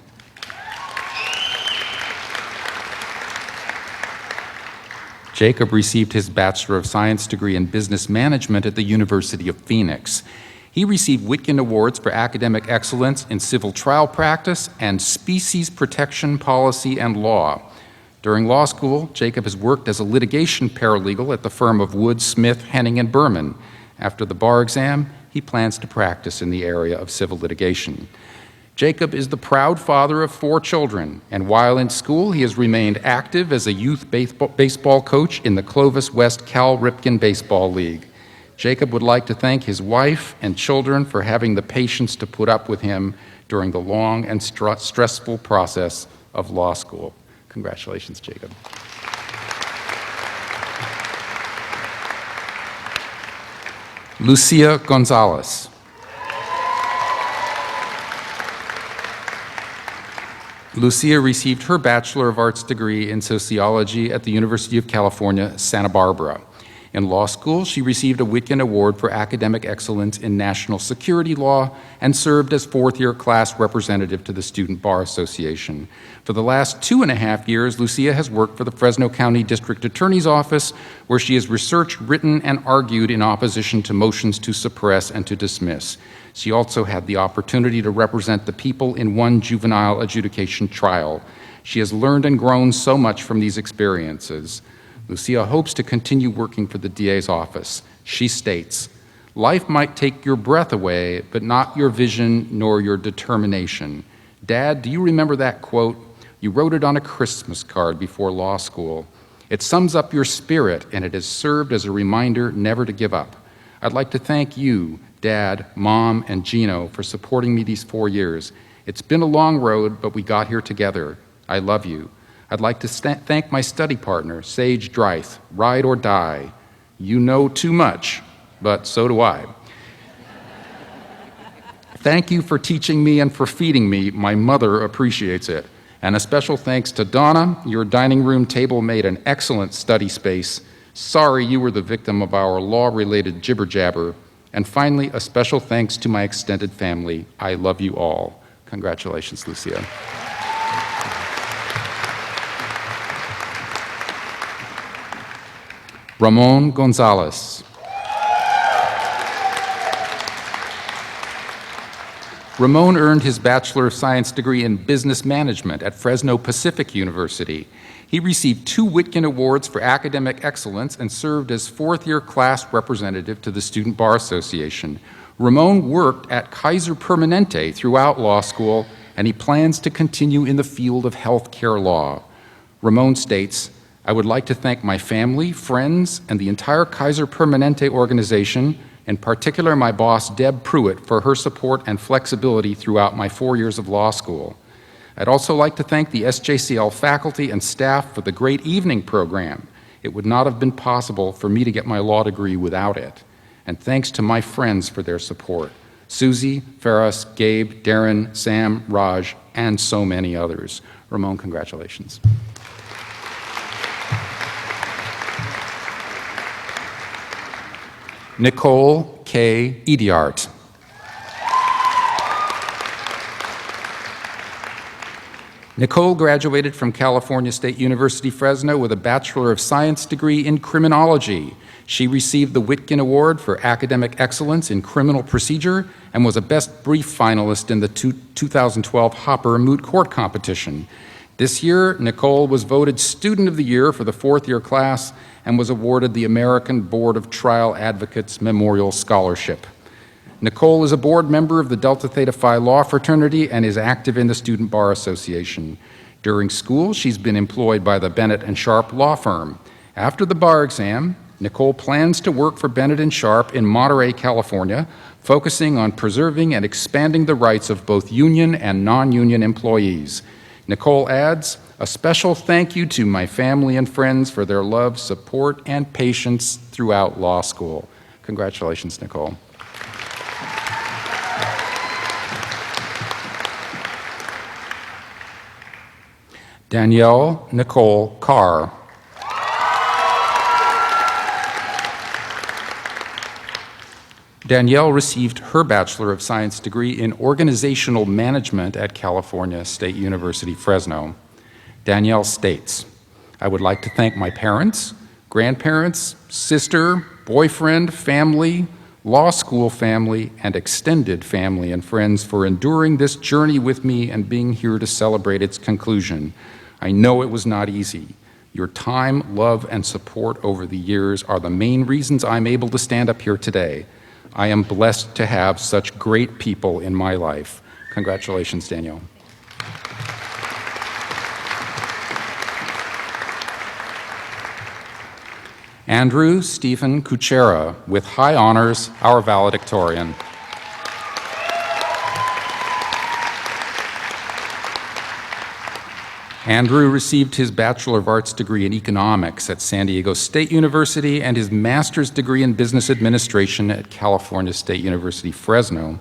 Jacob received his Bachelor of Science degree in Business Management at the University of Phoenix. He received Whitkin Awards for academic excellence in civil trial practice and species protection policy and law. During law school, Jacob has worked as a litigation paralegal at the firm of Wood, Smith, Henning, and Berman. After the bar exam, he plans to practice in the area of civil litigation. Jacob is the proud father of 4 children, and while in school, he has remained active as a youth baseball coach in the Clovis West Cal Ripken Baseball League. Jacob would like to thank his wife and children for having the patience to put up with him during the long and stressful process of law school. Congratulations, Jacob. Lucia Gonzalez. Lucia received her Bachelor of Arts degree in sociology at the University of California, Santa Barbara. In law school, she received a Whitkin Award for academic excellence in national security law and served as 4th-year class representative to the Student Bar Association. For the last 2.5 years, Lucia has worked for the Fresno County District Attorney's Office, where she has researched, written, and argued in opposition to motions to suppress and to dismiss. She also had the opportunity to represent the people in one juvenile adjudication trial. She has learned and grown so much from these experiences. Lucia hopes to continue working for the DA's office. She states, "Life might take your breath away, but not your vision nor your determination. Dad, do you remember that quote? You wrote it on a Christmas card before law school. It sums up your spirit, and it has served as a reminder never to give up. I'd like to thank you, Dad, Mom, and Gino for supporting me these 4 years. It's been a long road, but we got here together. I love you. I'd like to thank my study partner, Sage Dryth, ride or die. You know too much, but so do I. Thank you for teaching me and for feeding me. My mother appreciates it. And a special thanks to Donna. Your dining room table made an excellent study space. Sorry you were the victim of our law-related jibber-jabber. And finally, a special thanks to my extended family. I love you all. Congratulations, Lucia. Ramon Gonzalez. Ramon earned his Bachelor of Science degree in Business Management at Fresno Pacific University. He received 2 Whitkin Awards for academic excellence and served as 4th-year class representative to the Student Bar Association. Ramon worked at Kaiser Permanente throughout law school, and he plans to continue in the field of healthcare law. Ramon states, I would like to thank my family, friends, and the entire Kaiser Permanente organization, in particular my boss, Deb Pruitt, for her support and flexibility throughout my 4 years of law school. I'd also like to thank the SJCL faculty and staff for the great evening program. It would not have been possible for me to get my law degree without it. And thanks to my friends for their support. Susie, Ferris, Gabe, Darren, Sam, Raj, and so many others. Ramon, congratulations. Nicole K. Idiart. Nicole graduated from California State University, Fresno with a Bachelor of Science degree in criminology. She received the Whitkin Award for Academic Excellence in Criminal Procedure and was a Best Brief finalist in the 2012 Hopper Moot Court Competition. This year, Nicole was voted Student of the Year for the 4th-year class and was awarded the American Board of Trial Advocates Memorial Scholarship. Nicole is a board member of the Delta Theta Phi Law Fraternity and is active in the Student Bar Association. During school, she's been employed by the Bennett and Sharp law firm. After the bar exam, Nicole plans to work for Bennett & Sharp in Monterey, California, focusing on preserving and expanding the rights of both union and non-union employees. Nicole adds, a special thank you to my family and friends for their love, support, and patience throughout law school. Congratulations, Nicole. Danielle Nicole Carr. Danielle received her Bachelor of Science degree in Organizational Management at California State University, Fresno. Danielle states, I would like to thank my parents, grandparents, sister, boyfriend, family, law school family, and extended family and friends for enduring this journey with me and being here to celebrate its conclusion. I know it was not easy. Your time, love, and support over the years are the main reasons I'm able to stand up here today. I am blessed to have such great people in my life. Congratulations, Danielle. Andrew Stephen Kucera, with high honors, our valedictorian. Andrew received his Bachelor of Arts degree in Economics at San Diego State University and his Master's degree in Business Administration at California State University, Fresno.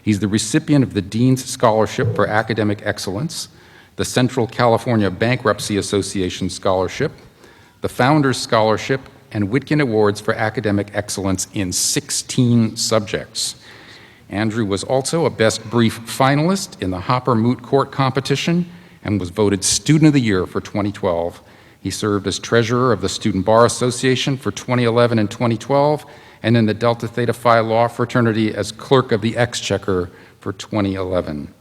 He's the recipient of the Dean's Scholarship for Academic Excellence, the Central California Bankruptcy Association Scholarship, the Founders Scholarship, and Whitkin Awards for Academic Excellence in 16 subjects. Andrew was also a Best Brief finalist in the Hopper Moot Court Competition and was voted Student of the Year for 2012. He served as Treasurer of the Student Bar Association for 2011 and 2012, and in the Delta Theta Phi Law Fraternity as Clerk of the Exchequer for 2011.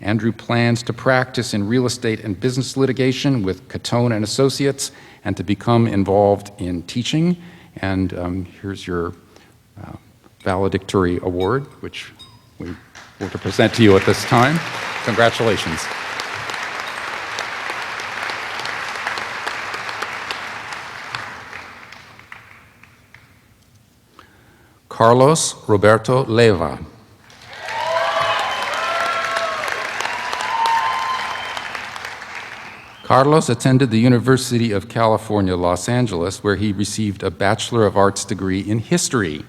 Andrew plans to practice in real estate and business litigation with Catone and Associates and to become involved in teaching. And here's your valedictory award, which we want to present to you at this time. Congratulations. Carlos Roberto Leva. Carlos attended the University of California, Los Angeles, where he received a Bachelor of Arts degree in history.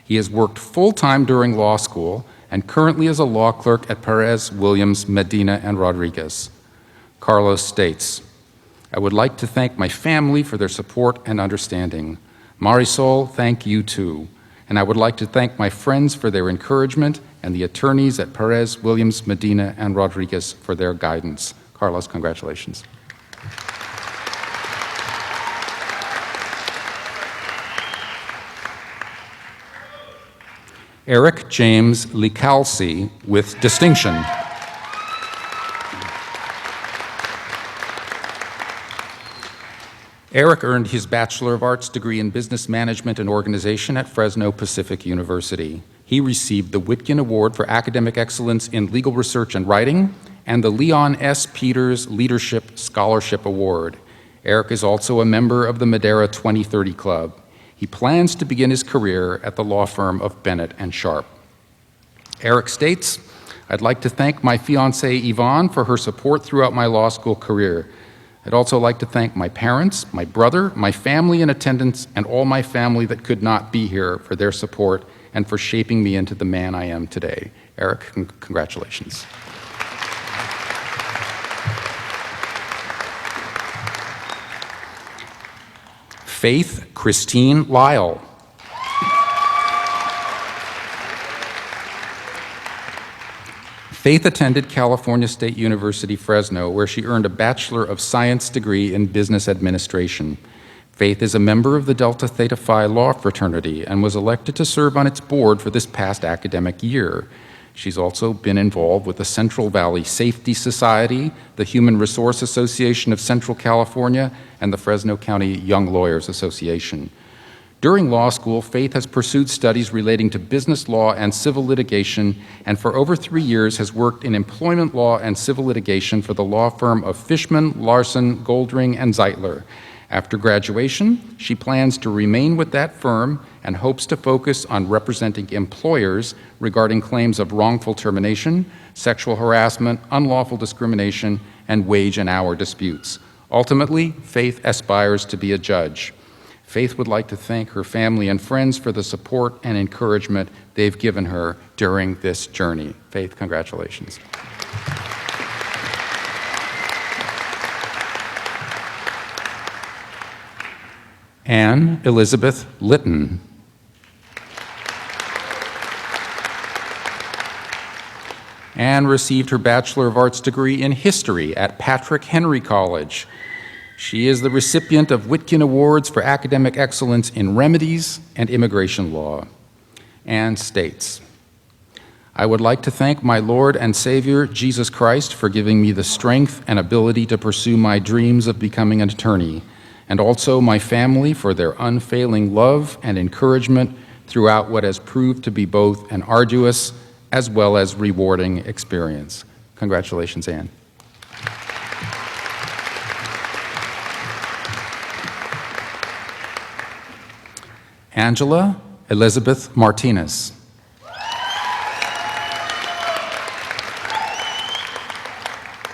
He has worked full-time during law school and currently is a law clerk at Perez, Williams, Medina, and Rodriguez. Carlos states, I would like to thank my family for their support and understanding. Marisol, thank you too. And I would like to thank my friends for their encouragement and the attorneys at Perez, Williams, Medina, and Rodriguez for their guidance. Carlos, congratulations. Eric James Licalci with distinction. Eric earned his Bachelor of Arts degree in Business Management and Organization at Fresno Pacific University. He received the Whitkin Award for Academic Excellence in Legal Research and Writing and the Leon S. Peters Leadership Scholarship Award. Eric is also a member of the Madera 2030 Club. He plans to begin his career at the law firm of Bennett and Sharp. Eric states, I'd like to thank my fiancée Yvonne for her support throughout my law school career. I'd also like to thank my parents, my brother, my family in attendance, and all my family that could not be here for their support and for shaping me into the man I am today. Eric, congratulations. Faith Christine Lyle. Faith attended California State University, Fresno, where she earned a Bachelor of Science degree in Business Administration. Faith is a member of the Delta Theta Phi Law Fraternity and was elected to serve on its board for this past academic year. She's also been involved with the Central Valley Safety Society, the Human Resource Association of Central California, and the Fresno County Young Lawyers Association. During law school, Faith has pursued studies relating to business law and civil litigation, and for over 3 years has worked in employment law and civil litigation for the law firm of Fishman, Larson, Goldring, and Zeitler. After graduation, she plans to remain with that firm and hopes to focus on representing employers regarding claims of wrongful termination, sexual harassment, unlawful discrimination, and wage and hour disputes. Ultimately, Faith aspires to be a judge. Faith would like to thank her family and friends for the support and encouragement they've given her during this journey. Faith, congratulations. Anne Elizabeth Litton. Anne received her Bachelor of Arts degree in History at Patrick Henry College. She is the recipient of Whitkin Awards for Academic Excellence in Remedies and Immigration Law. Anne states, I would like to thank my Lord and Savior, Jesus Christ, for giving me the strength and ability to pursue my dreams of becoming an attorney, and also my family for their unfailing love and encouragement throughout what has proved to be both an arduous as well as rewarding experience. Congratulations, Anne. Angela Elizabeth Martinez.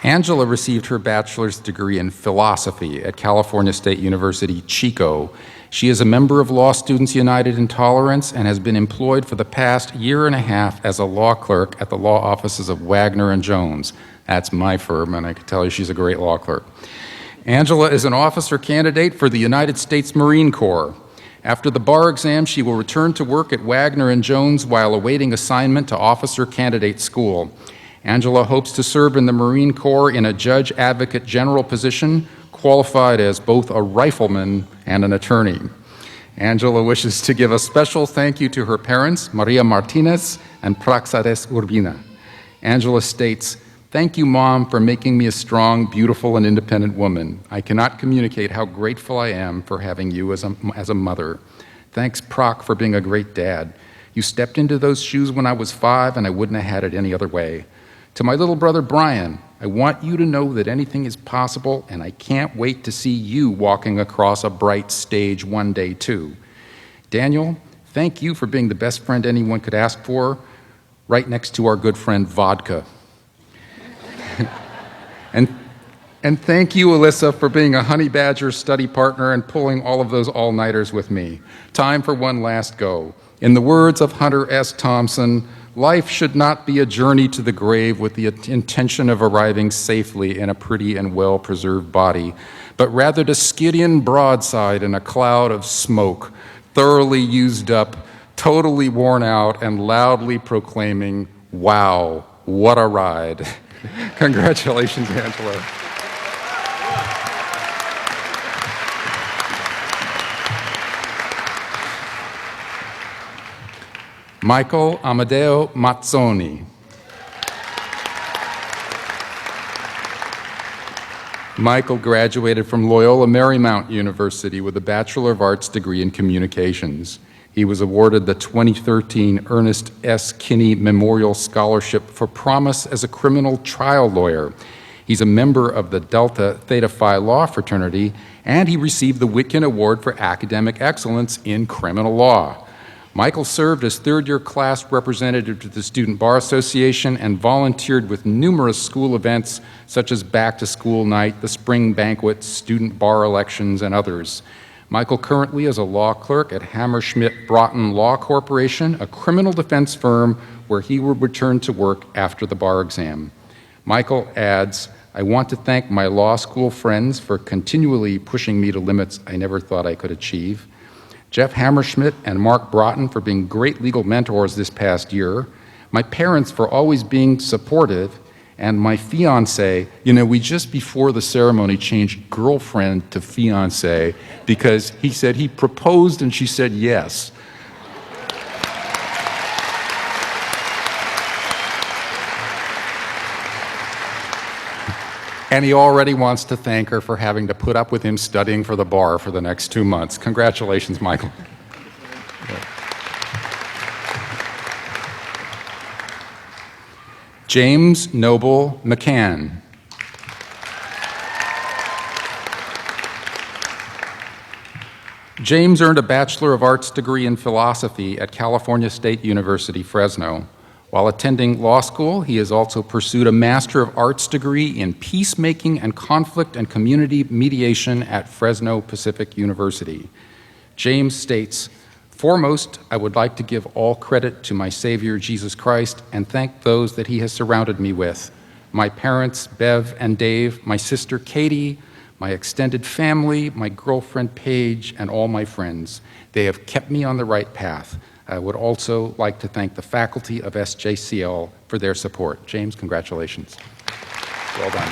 Angela received her bachelor's degree in philosophy at California State University, Chico. She is a member of Law Students United in Tolerance and has been employed for the past year and a half as a law clerk at the law offices of Wagner and Jones. That's my firm, and I can tell you she's a great law clerk. Angela is an officer candidate for the United States Marine Corps. After the bar exam, she will return to work at Wagner and Jones while awaiting assignment to Officer Candidate School. Angela hopes to serve in the Marine Corps in a Judge Advocate General position, qualified as both a rifleman and an attorney. Angela wishes to give a special thank you to her parents, Maria Martinez and Praxares Urbina. Angela states, thank you, Mom, for making me a strong, beautiful, and independent woman. I cannot communicate how grateful I am for having you as a mother. Thanks, Proc, for being a great dad. You stepped into those shoes when I was 5, and I wouldn't have had it any other way. To my little brother, Brian, I want you to know that anything is possible, and I can't wait to see you walking across a bright stage one day, too. Daniel, thank you for being the best friend anyone could ask for, right next to our good friend, Vodka. And thank you, Alyssa, for being a Honey Badger study partner and pulling all of those all-nighters with me. Time for one last go. In the words of Hunter S. Thompson, life should not be a journey to the grave with the intention of arriving safely in a pretty and well-preserved body, but rather to skid in broadside in a cloud of smoke, thoroughly used up, totally worn out, and loudly proclaiming, "Wow, what a ride." Congratulations, Angela. Michael Amadeo Mazzoni. Michael graduated from Loyola Marymount University with a Bachelor of Arts degree in Communications. He was awarded the 2013 Ernest S. Kinney Memorial Scholarship for promise as a criminal trial lawyer. He's a member of the Delta Theta Phi Law Fraternity, and he received the Whitkin Award for Academic Excellence in Criminal Law. Michael served as third-year class representative to the Student Bar Association and volunteered with numerous school events such as back-to-school night, the spring banquets, student bar elections, and others. Michael currently is a law clerk at Hammerschmidt Broughton Law Corporation, a criminal defense firm where he will return to work after the bar exam. Michael adds, "I want to thank my law school friends for continually pushing me to limits I never thought I could achieve. Jeff Hammerschmidt and Mark Broughton for being great legal mentors this past year, my parents for always being supportive, and my fiance, we just before the ceremony changed girlfriend to fiance because he said he proposed and she said yes." And he already wants to thank her for having to put up with him studying for the bar for the next 2 months. Congratulations, Michael. James Noble McCann. James earned a Bachelor of Arts degree in philosophy at California State University, Fresno. While attending law school, he has also pursued a Master of Arts degree in peacemaking and conflict and community mediation at Fresno Pacific University. James states, "Foremost, I would like to give all credit to my Savior, Jesus Christ, and thank those that he has surrounded me with. My parents, Bev and Dave, my sister, Katie, my extended family, my girlfriend, Paige, and all my friends. They have kept me on the right path. I would also like to thank the faculty of SJCL for their support." James, congratulations. Well done.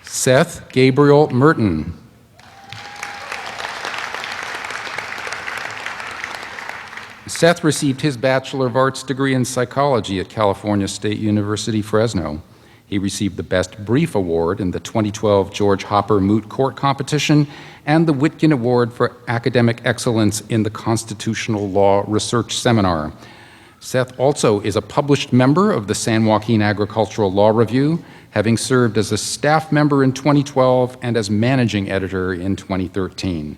Seth Gabriel Merton. Seth received his Bachelor of Arts degree in psychology at California State University, Fresno. He received the Best Brief Award in the 2012 George Hopper Moot Court Competition and the Whitkin Award for Academic Excellence in the Constitutional Law Research Seminar. Seth also is a published member of the San Joaquin Agricultural Law Review, having served as a staff member in 2012 and as managing editor in 2013.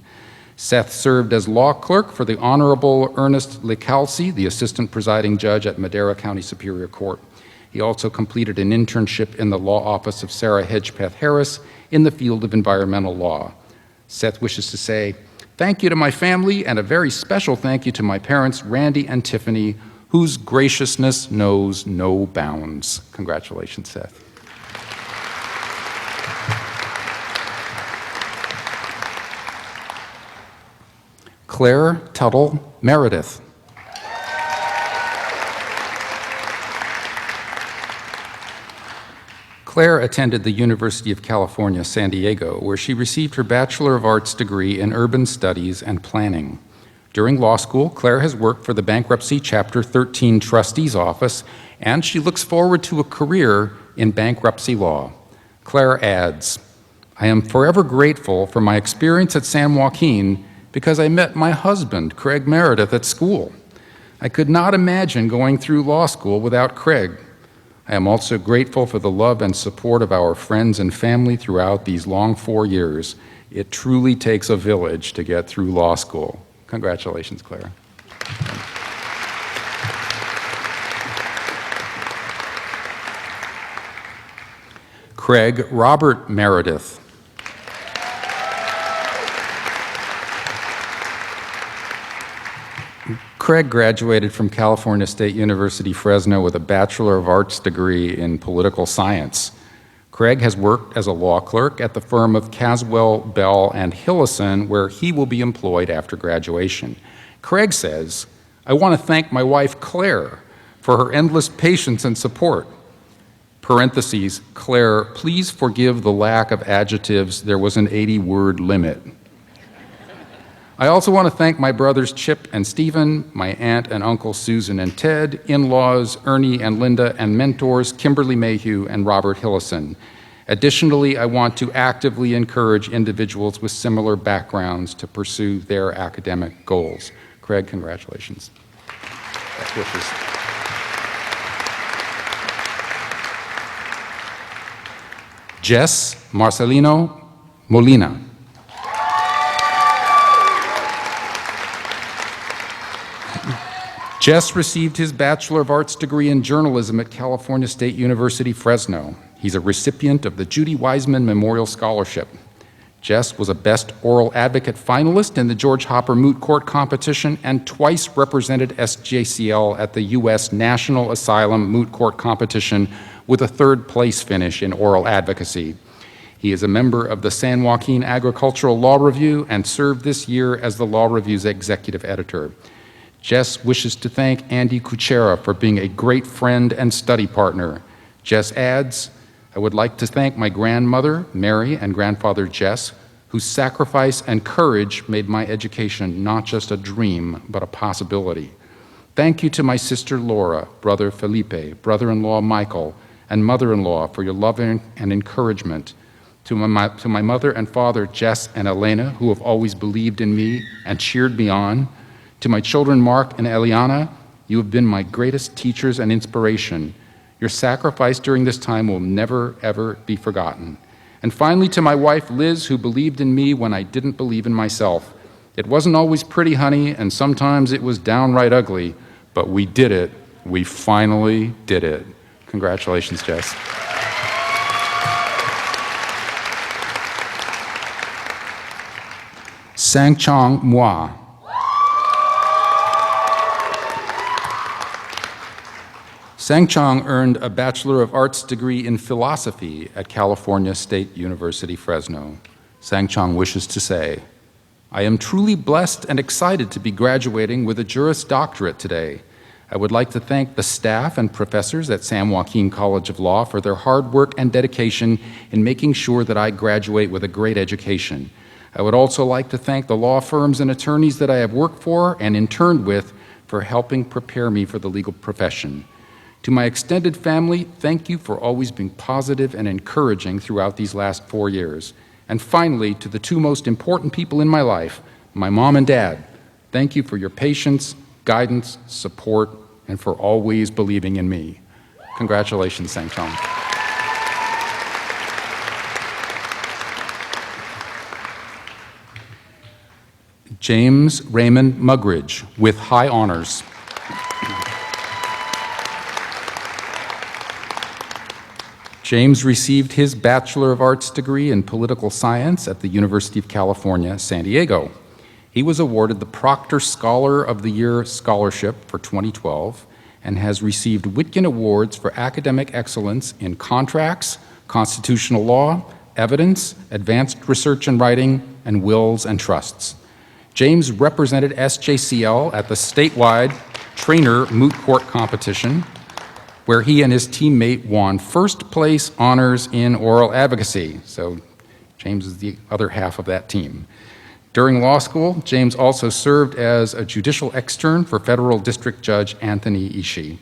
Seth served as law clerk for the Honorable Ernest Licalci, the assistant presiding judge at Madera County Superior Court. He also completed an internship in the law office of Sarah Hedgepeth Harris in the field of environmental law. Seth wishes to say, "Thank you to my family and a very special thank you to my parents, Randy and Tiffany, whose graciousness knows no bounds." Congratulations, Seth. Claire Tuttle Meredith. Claire attended the University of California, San Diego, where she received her Bachelor of Arts degree in Urban Studies and Planning. During law school, Claire has worked for the Bankruptcy Chapter 13 Trustee's Office, and she looks forward to a career in bankruptcy law. Claire adds, "I am forever grateful for my experience at San Joaquin because I met my husband, Craig Meredith, at school. I could not imagine going through law school without Craig. I am also grateful for the love and support of our friends and family throughout these long 4 years. It truly takes a village to get through law school." Congratulations, Claire. Craig Robert Meredith. Craig graduated from California State University, Fresno with a Bachelor of Arts degree in political science. Craig has worked as a law clerk at the firm of Caswell, Bell, and Hillison, where he will be employed after graduation. Craig says, "I want to thank my wife, Claire, for her endless patience and support." Parentheses, Claire, please forgive the lack of adjectives. There was an 80-word limit. I also want to thank my brothers Chip and Stephen, my aunt and uncle Susan and Ted, in-laws Ernie and Linda, and mentors Kimberly Mayhew and Robert Hillison. Additionally, I want to actively encourage individuals with similar backgrounds to pursue their academic goals. Craig, congratulations. Best wishes. Jess Marcelino Molina. Jess received his Bachelor of Arts degree in journalism at California State University, Fresno. He's a recipient of the Judy Wiseman Memorial Scholarship. Jess was a Best Oral Advocate finalist in the George Hopper Moot Court competition and twice represented SJCL at the U.S. National Asylum Moot Court competition with a third-place finish in oral advocacy. He is a member of the San Joaquin Agricultural Law Review and served this year as the Law Review's executive editor. Jess wishes to thank Andy Kucera for being a great friend and study partner. Jess adds, I would like to thank my grandmother, Mary, and grandfather Jess, whose sacrifice and courage made my education not just a dream, but a possibility. Thank you to my sister Laura, brother Felipe, brother-in-law Michael, and mother-in-law for your love and encouragement. To my mother and father, Jess and Elena, who have always believed in me and cheered me on. To my children, Mark and Eliana, you have been my greatest teachers and inspiration. Your sacrifice during this time will never, ever be forgotten. And finally, to my wife, Liz, who believed in me when I didn't believe in myself. It wasn't always pretty, honey, and sometimes it was downright ugly, but we did it. We finally did it. Congratulations, Jess. Sang-Chong Moi. Sang-Chong earned a Bachelor of Arts degree in philosophy at California State University, Fresno. Sang-Chong wishes to say, I am truly blessed and excited to be graduating with a Juris Doctorate today. I would like to thank the staff and professors at San Joaquin College of Law for their hard work and dedication in making sure that I graduate with a great education. I would also like to thank the law firms and attorneys that I have worked for and interned with for helping prepare me for the legal profession. To my extended family, thank you for always being positive and encouraging throughout these last 4 years. And finally, to the two most important people in my life, my mom and dad, thank you for your patience, guidance, support, and for always believing in me. Congratulations, Sang-Chong. James Raymond Mugridge, with high honors. James received his Bachelor of Arts degree in political science at the University of California, San Diego. He was awarded the Proctor Scholar of the Year Scholarship for 2012 and has received Whitkin Awards for academic excellence in contracts, constitutional law, evidence, advanced research and writing, and wills and trusts. James represented SJCL at the statewide trainer moot court competition, where he and his teammate won first place honors in oral advocacy. So James is the other half of that team. During law school, James also served as a judicial extern for Federal District Judge Anthony Ishii.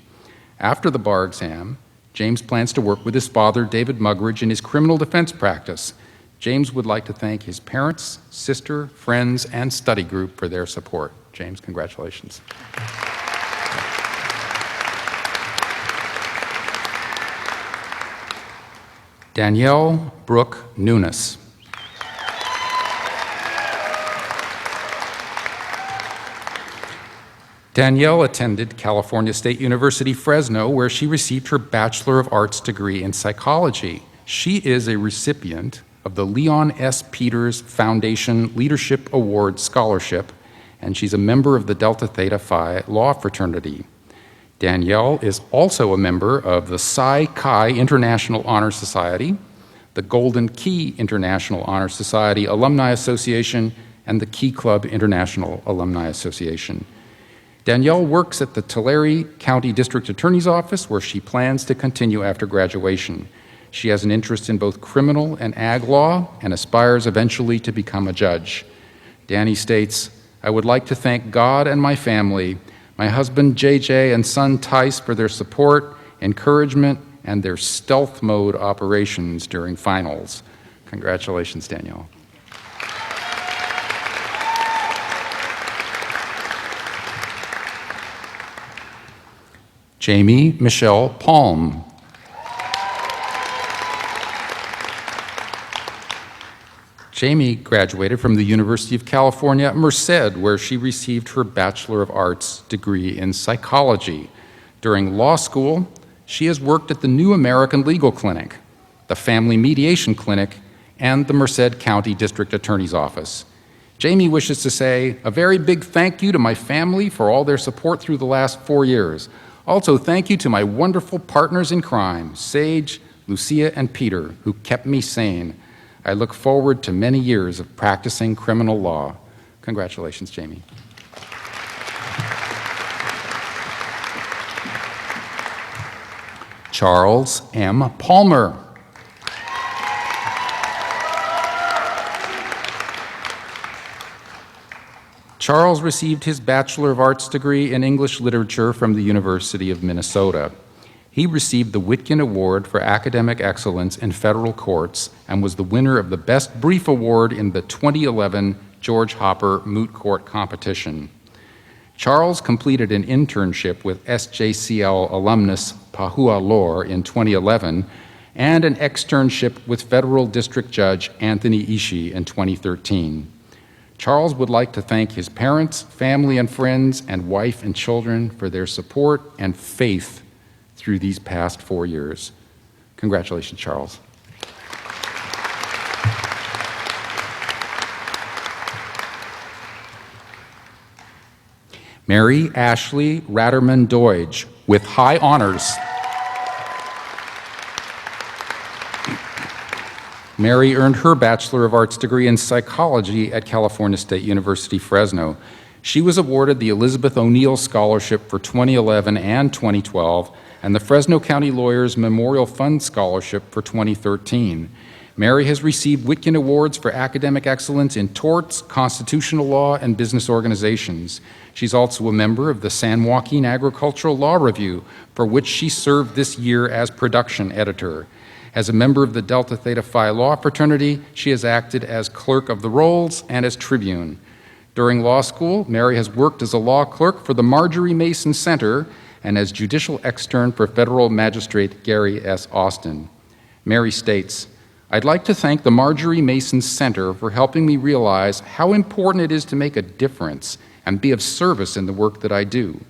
After the bar exam, James plans to work with his father, David Mugridge, in his criminal defense practice. James would like to thank his parents, sister, friends, and study group for their support. James, congratulations. Danielle Brooke Nunes. Danielle attended California State University, Fresno, where she received her Bachelor of Arts degree in psychology. She is a recipient of the Leon S. Peters Foundation Leadership Award Scholarship and she's a member of the Delta Theta Phi Law Fraternity. Danielle is also a member of the Psi Chi International Honor Society, the Golden Key International Honor Society Alumni Association, and the Key Club International Alumni Association. Danielle works at the Tulare County District Attorney's Office, where she plans to continue after graduation. She has an interest in both criminal and ag law and aspires eventually to become a judge. Danny states, "I would like to thank God and my family, my husband JJ and son Tice for their support, encouragement, and their stealth mode operations during finals." Congratulations, Danielle. Jamie Michelle Palm. Jamie graduated from the University of California at Merced, where she received her Bachelor of Arts degree in psychology. During law school, she has worked at the New American Legal Clinic, the Family Mediation Clinic, and the Merced County District Attorney's Office. Jamie wishes to say a very big thank you to my family for all their support through the last 4 years. Also, thank you to my wonderful partners in crime, Sage, Lucia, and Peter, who kept me sane. I look forward to many years of practicing criminal law. Congratulations, Jamie. Charles M. Palmer. Charles received his Bachelor of Arts degree in English Literature from the University of Minnesota. He received the Witkin Award for Academic Excellence in Federal Courts and was the winner of the Best Brief Award in the 2011 George Hopper Moot Court Competition. Charles completed an internship with SJCL alumnus Pahua Lor in 2011 and an externship with Federal District Judge Anthony Ishii in 2013. Charles would like to thank his parents, family and friends, and wife and children for their support and faith through these past 4 years. Congratulations, Charles. Mary Ashley Ratterman Deutsch with high honors. Mary earned her Bachelor of Arts degree in psychology at California State University, Fresno. She was awarded the Elizabeth O'Neill Scholarship for 2011 and 2012, and the Fresno County Lawyers Memorial Fund Scholarship for 2013. Mary has received Witkin Awards for academic excellence in torts, constitutional law, and business organizations. She's also a member of the San Joaquin Agricultural Law Review, for which she served this year as production editor. As a member of the Delta Theta Phi Law Fraternity, she has acted as clerk of the rolls and as tribune. During law school, Mary has worked as a law clerk for the Marjorie Mason Center and as judicial extern for federal magistrate Gary S. Austin. Mary states, "I'd like to thank the Marjorie Mason Center for helping me realize how important it is to make a difference and be of service in the work that I do.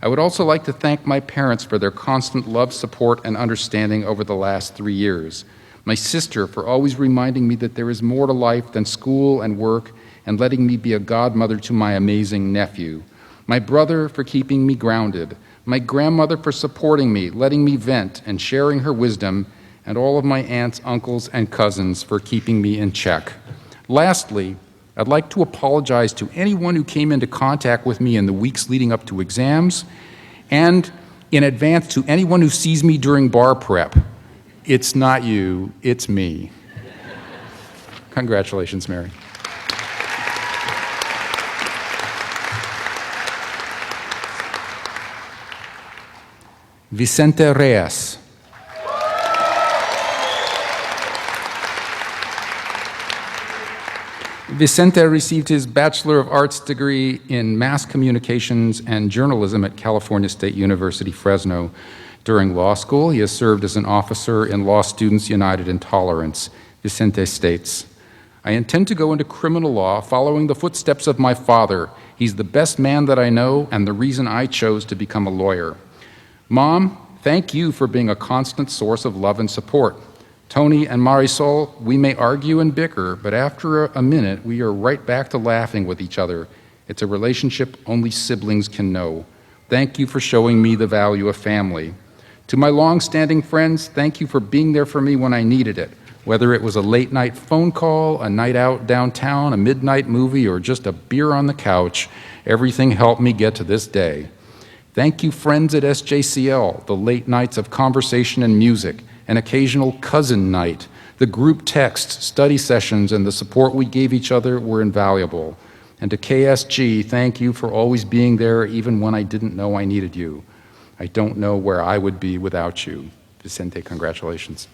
I would also like to thank my parents for their constant love, support, and understanding over the last 3 years. My sister for always reminding me that there is more to life than school and work and letting me be a godmother to my amazing nephew. My brother for keeping me grounded. My grandmother for supporting me, letting me vent, and sharing her wisdom, and all of my aunts, uncles, and cousins for keeping me in check. Lastly, I'd like to apologize to anyone who came into contact with me in the weeks leading up to exams, and in advance to anyone who sees me during bar prep. It's not you, it's me." Congratulations, Mary. Vicente Reyes. Vicente received his Bachelor of Arts degree in Mass Communications and Journalism at California State University, Fresno. During law school, he has served as an officer in Law Students United in Tolerance. Vicente states, "I intend to go into criminal law following the footsteps of my father. He's the best man that I know and the reason I chose to become a lawyer. Mom, thank you for being a constant source of love and support. Tony and Marisol, we may argue and bicker, but after a minute, we are right back to laughing with each other. It's a relationship only siblings can know. Thank you for showing me the value of family. To my long-standing friends, thank you for being there for me when I needed it, whether it was a late-night phone call, a night out downtown, a midnight movie, or just a beer on the couch. Everything helped me get to this day. Thank you, friends at SJCL, the late nights of conversation and music, an occasional cousin night. The group text, study sessions, and the support we gave each other were invaluable. And to KSG, thank you for always being there even when I didn't know I needed you. I don't know where I would be without you. Vicente, congratulations.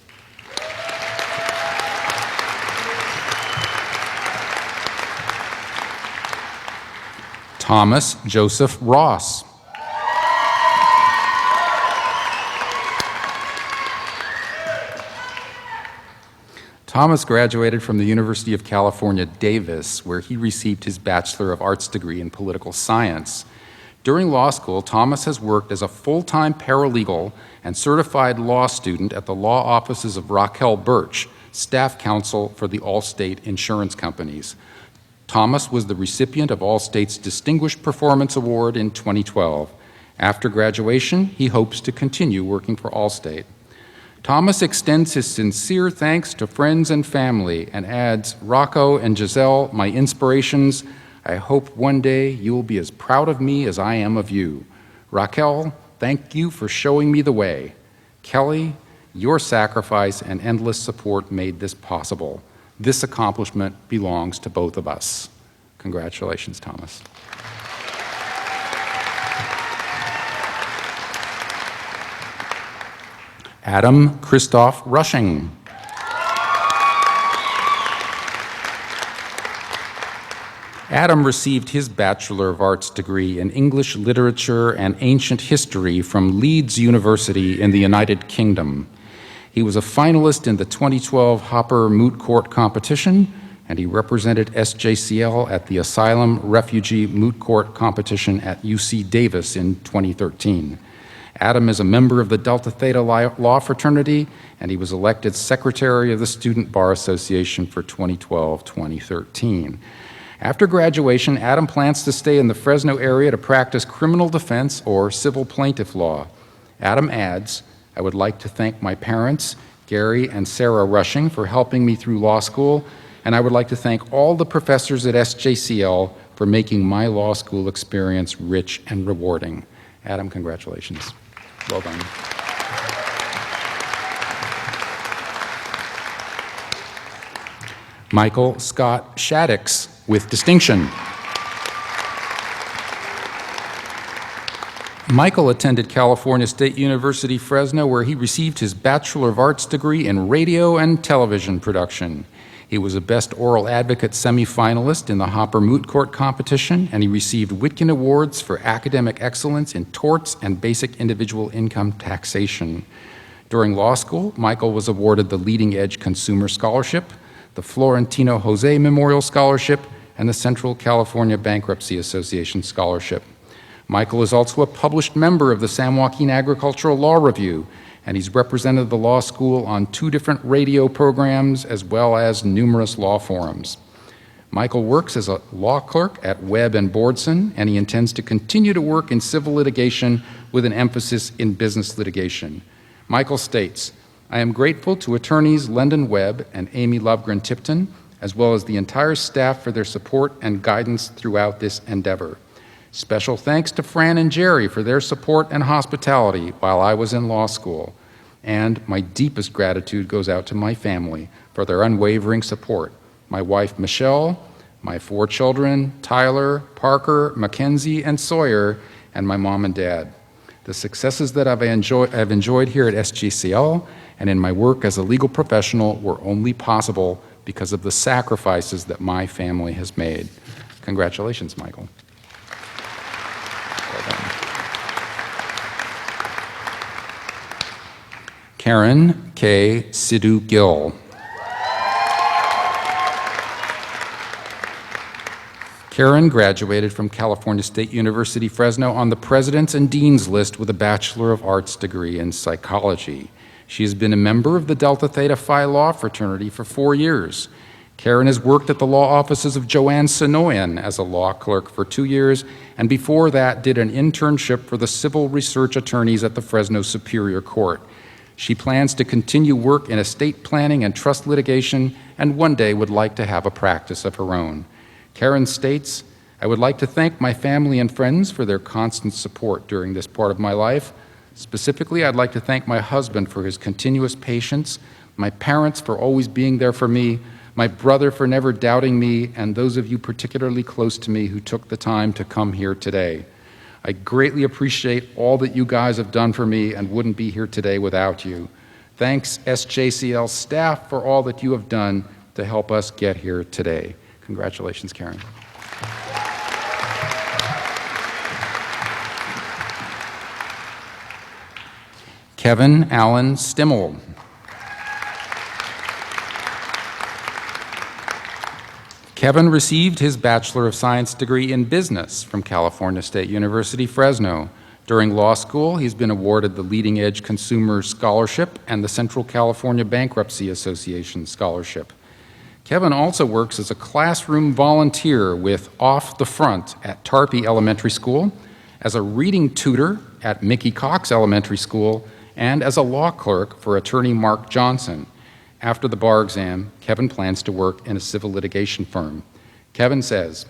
Thomas Joseph Ross. Thomas graduated from the University of California, Davis, where he received his Bachelor of Arts degree in political science. During law school, Thomas has worked as a full-time paralegal and certified law student at the law offices of Raquel Birch, staff counsel for the Allstate insurance companies. Thomas was the recipient of Allstate's Distinguished Performance Award in 2012. After graduation, he hopes to continue working for Allstate. Thomas extends his sincere thanks to friends and family and adds, Rocco and Giselle, my inspirations, I hope one day you will be as proud of me as I am of you. Raquel, thank you for showing me the way. Kelly, your sacrifice and endless support made this possible. This accomplishment belongs to both of us. Congratulations, Thomas. Adam Christoph Rushing. Adam received his Bachelor of Arts degree in English Literature and Ancient History from Leeds University in the United Kingdom. He was a finalist in the 2012 Hopper Moot Court competition, and he represented SJCL at the Asylum Refugee Moot Court competition at UC Davis in 2013. Adam is a member of the Delta Theta Law Fraternity, and he was elected Secretary of the Student Bar Association for 2012-2013. After graduation, Adam plans to stay in the Fresno area to practice criminal defense or civil plaintiff law. Adam adds, I would like to thank my parents, Gary and Sarah Rushing, for helping me through law school, and I would like to thank all the professors at SJCL for making my law school experience rich and rewarding. Adam, congratulations. Well done. Michael Scott Shaddix with distinction. Michael attended California State University, Fresno, where he received his Bachelor of Arts degree in radio and television production. He was a Best Oral Advocate semifinalist in the Hopper Moot Court competition, and he received Witkin Awards for academic excellence in torts and basic individual income taxation. During law school, Michael was awarded the Leading Edge Consumer Scholarship, the Florentino Jose Memorial Scholarship, and the Central California Bankruptcy Association Scholarship. Michael is also a published member of the San Joaquin Agricultural Law Review, and he's represented the law school on 2 different radio programs as well as numerous law forums. Michael works as a law clerk at Webb & Bordson, and he intends to continue to work in civil litigation with an emphasis in business litigation. Michael states, I am grateful to attorneys Lyndon Webb and Amy Lovegren-Tipton, as well as the entire staff for their support and guidance throughout this endeavor. Special thanks to Fran and Jerry for their support and hospitality while I was in law school. And my deepest gratitude goes out to my family for their unwavering support. My wife, Michelle, my 4 children, Tyler, Parker, Mackenzie, and Sawyer, and my mom and dad. The successes that I've enjoyed here at SJCL and in my work as a legal professional were only possible because of the sacrifices that my family has made. Congratulations, Michael. Karen K. Sidhu Gill. Karen graduated from California State University, Fresno on the President's and Dean's list with a Bachelor of Arts degree in psychology. She has been a member of the Delta Theta Phi Law Fraternity for 4 years. Karen has worked at the law offices of Joanne Sonoyan as a law clerk for 2 years, and before that did an internship for the civil research attorneys at the Fresno Superior Court. She plans to continue work in estate planning and trust litigation, and one day would like to have a practice of her own. Karen states, "I would like to thank my family and friends for their constant support during this part of my life. Specifically, I'd like to thank my husband for his continuous patience, my parents for always being there for me, my brother for never doubting me, and those of you particularly close to me who took the time to come here today. I greatly appreciate all that you guys have done for me and wouldn't be here today without you. Thanks, SJCL staff, for all that you have done to help us get here today." Congratulations, Karen. Kevin Allen Stimmel. Kevin received his Bachelor of Science degree in business from California State University, Fresno. During law school, he's been awarded the Leading Edge Consumer Scholarship and the Central California Bankruptcy Association Scholarship. Kevin also works as a classroom volunteer with Off the Front at Tarpey Elementary School, as a reading tutor at Mickey Cox Elementary School, and as a law clerk for attorney Mark Johnson. After the bar exam, Kevin plans to work in a civil litigation firm. Kevin says,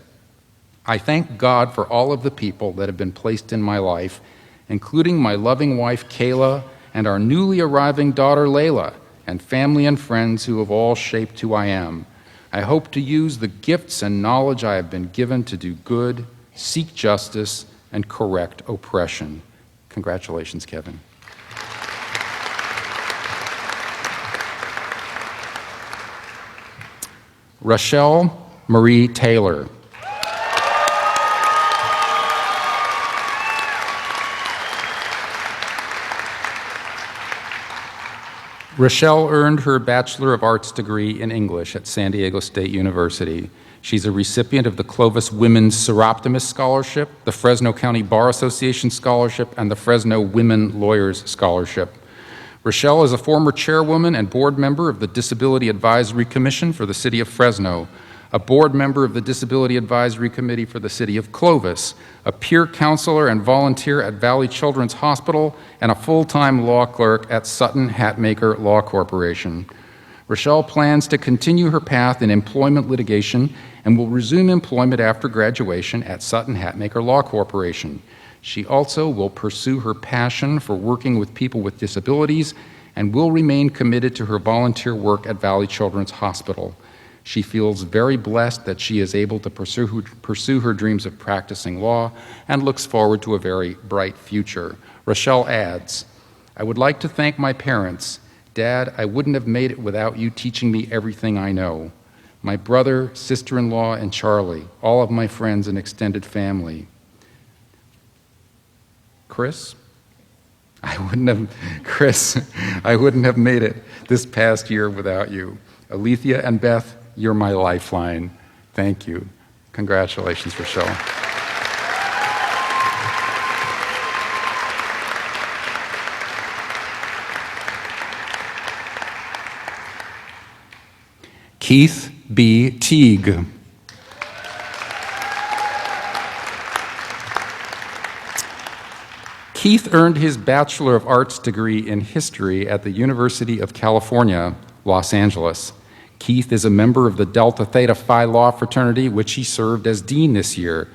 "I thank God for all of the people that have been placed in my life, including my loving wife, Kayla, and our newly arriving daughter, Layla, and family and friends who have all shaped who I am. I hope to use the gifts and knowledge I have been given to do good, seek justice, and correct oppression." Congratulations, Kevin. Rochelle Marie Taylor. Rochelle earned her Bachelor of Arts degree in English at San Diego State University. She's a recipient of the Clovis Women's Seroptimus Scholarship, the Fresno County Bar Association Scholarship, and the Fresno Women Lawyers Scholarship. Rochelle is a former chairwoman and board member of the Disability Advisory Commission for the City of Fresno, a board member of the Disability Advisory Committee for the City of Clovis, a peer counselor and volunteer at Valley Children's Hospital, and a full-time law clerk at Sutton Hatmaker Law Corporation. Rochelle plans to continue her path in employment litigation and will resume employment after graduation at Sutton Hatmaker Law Corporation. She also will pursue her passion for working with people with disabilities and will remain committed to her volunteer work at Valley Children's Hospital. She feels very blessed that she is able to pursue her dreams of practicing law and looks forward to a very bright future. Rochelle adds, "I would like to thank my parents. Dad, I wouldn't have made it without you teaching me everything I know. My brother, sister-in-law, and Charlie, all of my friends and extended family. Chris, I wouldn't have made it this past year without you. Alethea and Beth, you're my lifeline. Thank you." Congratulations, Rochelle. Keith B. Teague. Keith earned his Bachelor of Arts degree in history at the University of California, Los Angeles. Keith is a member of the Delta Theta Phi Law Fraternity, which he served as dean this year.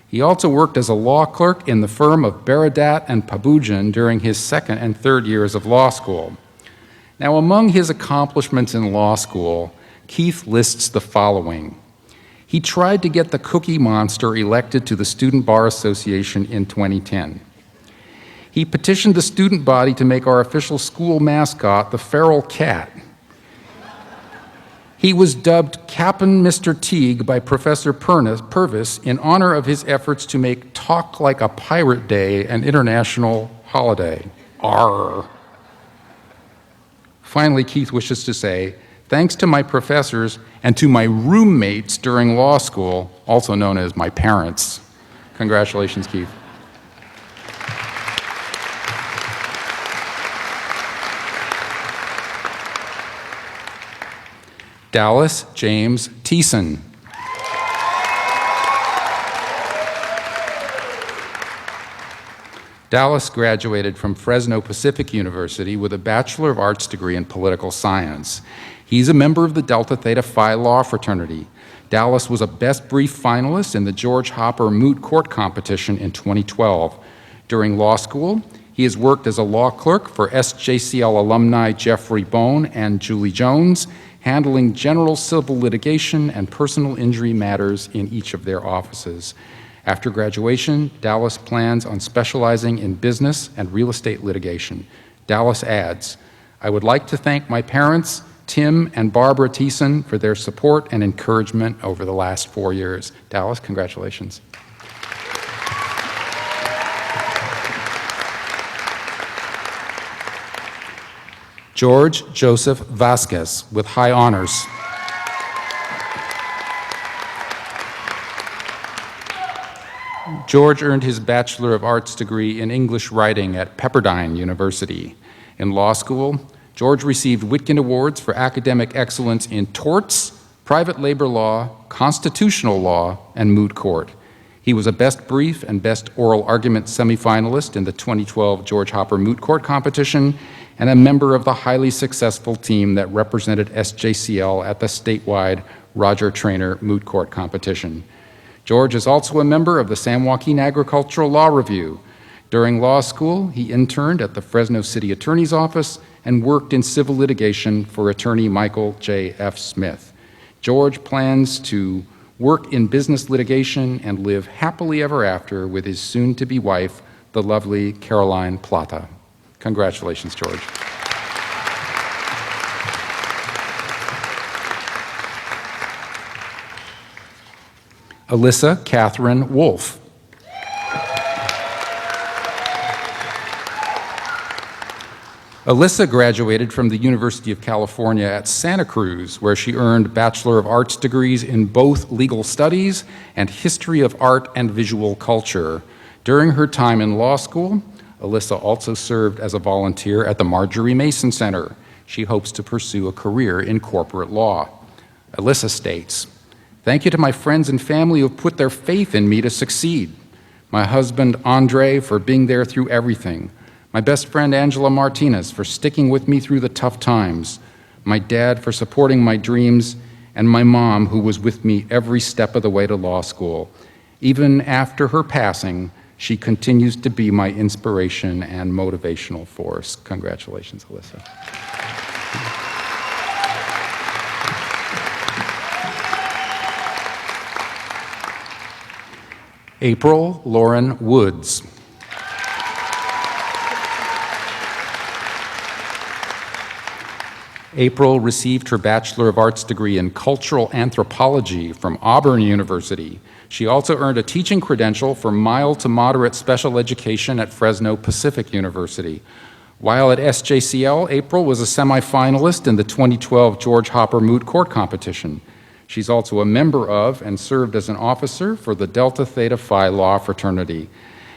He also worked as a law clerk in the firm of Baradat and Pabujan during his second and third years of law school. Now, among his accomplishments in law school, Keith lists the following. He tried to get the Cookie Monster elected to the Student Bar Association in 2010. He petitioned the student body to make our official school mascot the feral cat. He was dubbed Cap'n Mr. Teague by Professor Purvis in honor of his efforts to make Talk Like a Pirate Day an international holiday. Arr. Finally, Keith wishes to say, "Thanks to my professors and to my roommates during law school, also known as my parents." Congratulations, Keith. Dallas James Thiessen. Dallas graduated from Fresno Pacific University with a Bachelor of Arts degree in political science. He's a member of the Delta Theta Phi Law Fraternity. Dallas was a Best Brief finalist in the George Hopper Moot Court Competition in 2012. During law school, he has worked as a law clerk for SJCL alumni Jeffrey Boone and Julie Jones, handling general civil litigation and personal injury matters in each of their offices. After graduation, Dallas plans on specializing in business and real estate litigation. Dallas adds, "I would like to thank my parents, Tim and Barbara Thiessen, for their support and encouragement over the last 4 years." Dallas, congratulations. George Joseph Vasquez with high honors. George earned his Bachelor of Arts degree in English writing at Pepperdine University. In law school, George received Whitkin Awards for academic excellence in torts, private labor law, constitutional law, and moot court. He was a Best Brief and Best Oral Argument semifinalist in the 2012 George Hopper Moot Court competition and a member of the highly successful team that represented SJCL at the statewide Roger Traynor Moot Court competition. George is also a member of the San Joaquin Agricultural Law Review. During law school, he interned at the Fresno City Attorney's Office and worked in civil litigation for attorney Michael J. F. Smith. George plans to work in business litigation and live happily ever after with his soon-to-be wife, the lovely Caroline Plata. Congratulations, George. Alyssa Catherine Wolf. Alyssa graduated from the University of California at Santa Cruz, where she earned Bachelor of Arts degrees in both legal studies and history of art and visual culture. During her time in law school, Alyssa also served as a volunteer at the Marjorie Mason Center. She hopes to pursue a career in corporate law. Alyssa states, "Thank you to my friends and family who have put their faith in me to succeed. My husband, Andre, for being there through everything. My best friend, Angela Martinez, for sticking with me through the tough times. My dad for supporting my dreams, and my mom, who was with me every step of the way to law school. Even after her passing, she continues to be my inspiration and motivational force." Congratulations, Alyssa. April Lauren Woods. April received her Bachelor of Arts degree in Cultural Anthropology from Auburn University. She also earned a teaching credential for mild to moderate special education at Fresno Pacific University. While at SJCL, April was a semifinalist in the 2012 George Hopper Moot Court competition. She's also a member of and served as an officer for the Delta Theta Phi Law Fraternity.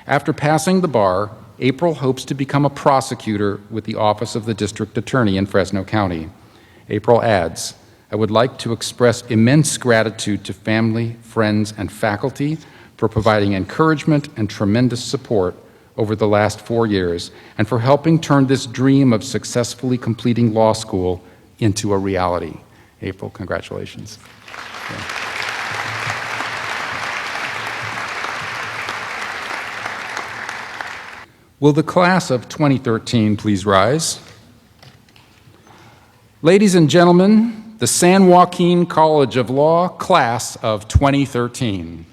After passing the bar, April hopes to become a prosecutor with the Office of the District Attorney in Fresno County. April adds, "I would like to express immense gratitude to family, friends, and faculty for providing encouragement and tremendous support over the last 4 years and for helping turn this dream of successfully completing law school into a reality." April, congratulations. Yeah. Will the class of 2013 please rise? Ladies and gentlemen, the San Joaquin College of Law class of 2013.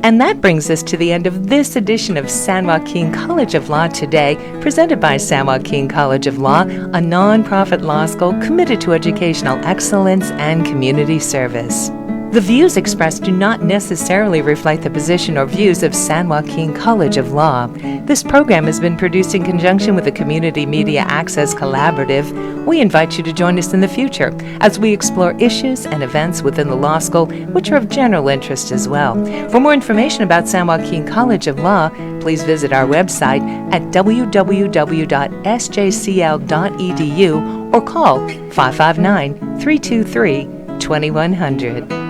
And that brings us to the end of this edition of San Joaquin College of Law Today, presented by San Joaquin College of Law, a nonprofit law school committed to educational excellence and community service. The views expressed do not necessarily reflect the position or views of San Joaquin College of Law. This program has been produced in conjunction with the Community Media Access Collaborative. We invite you to join us in the future as we explore issues and events within the law school which are of general interest as well. For more information about San Joaquin College of Law, please visit our website at www.sjcl.edu or call 559-323-2100.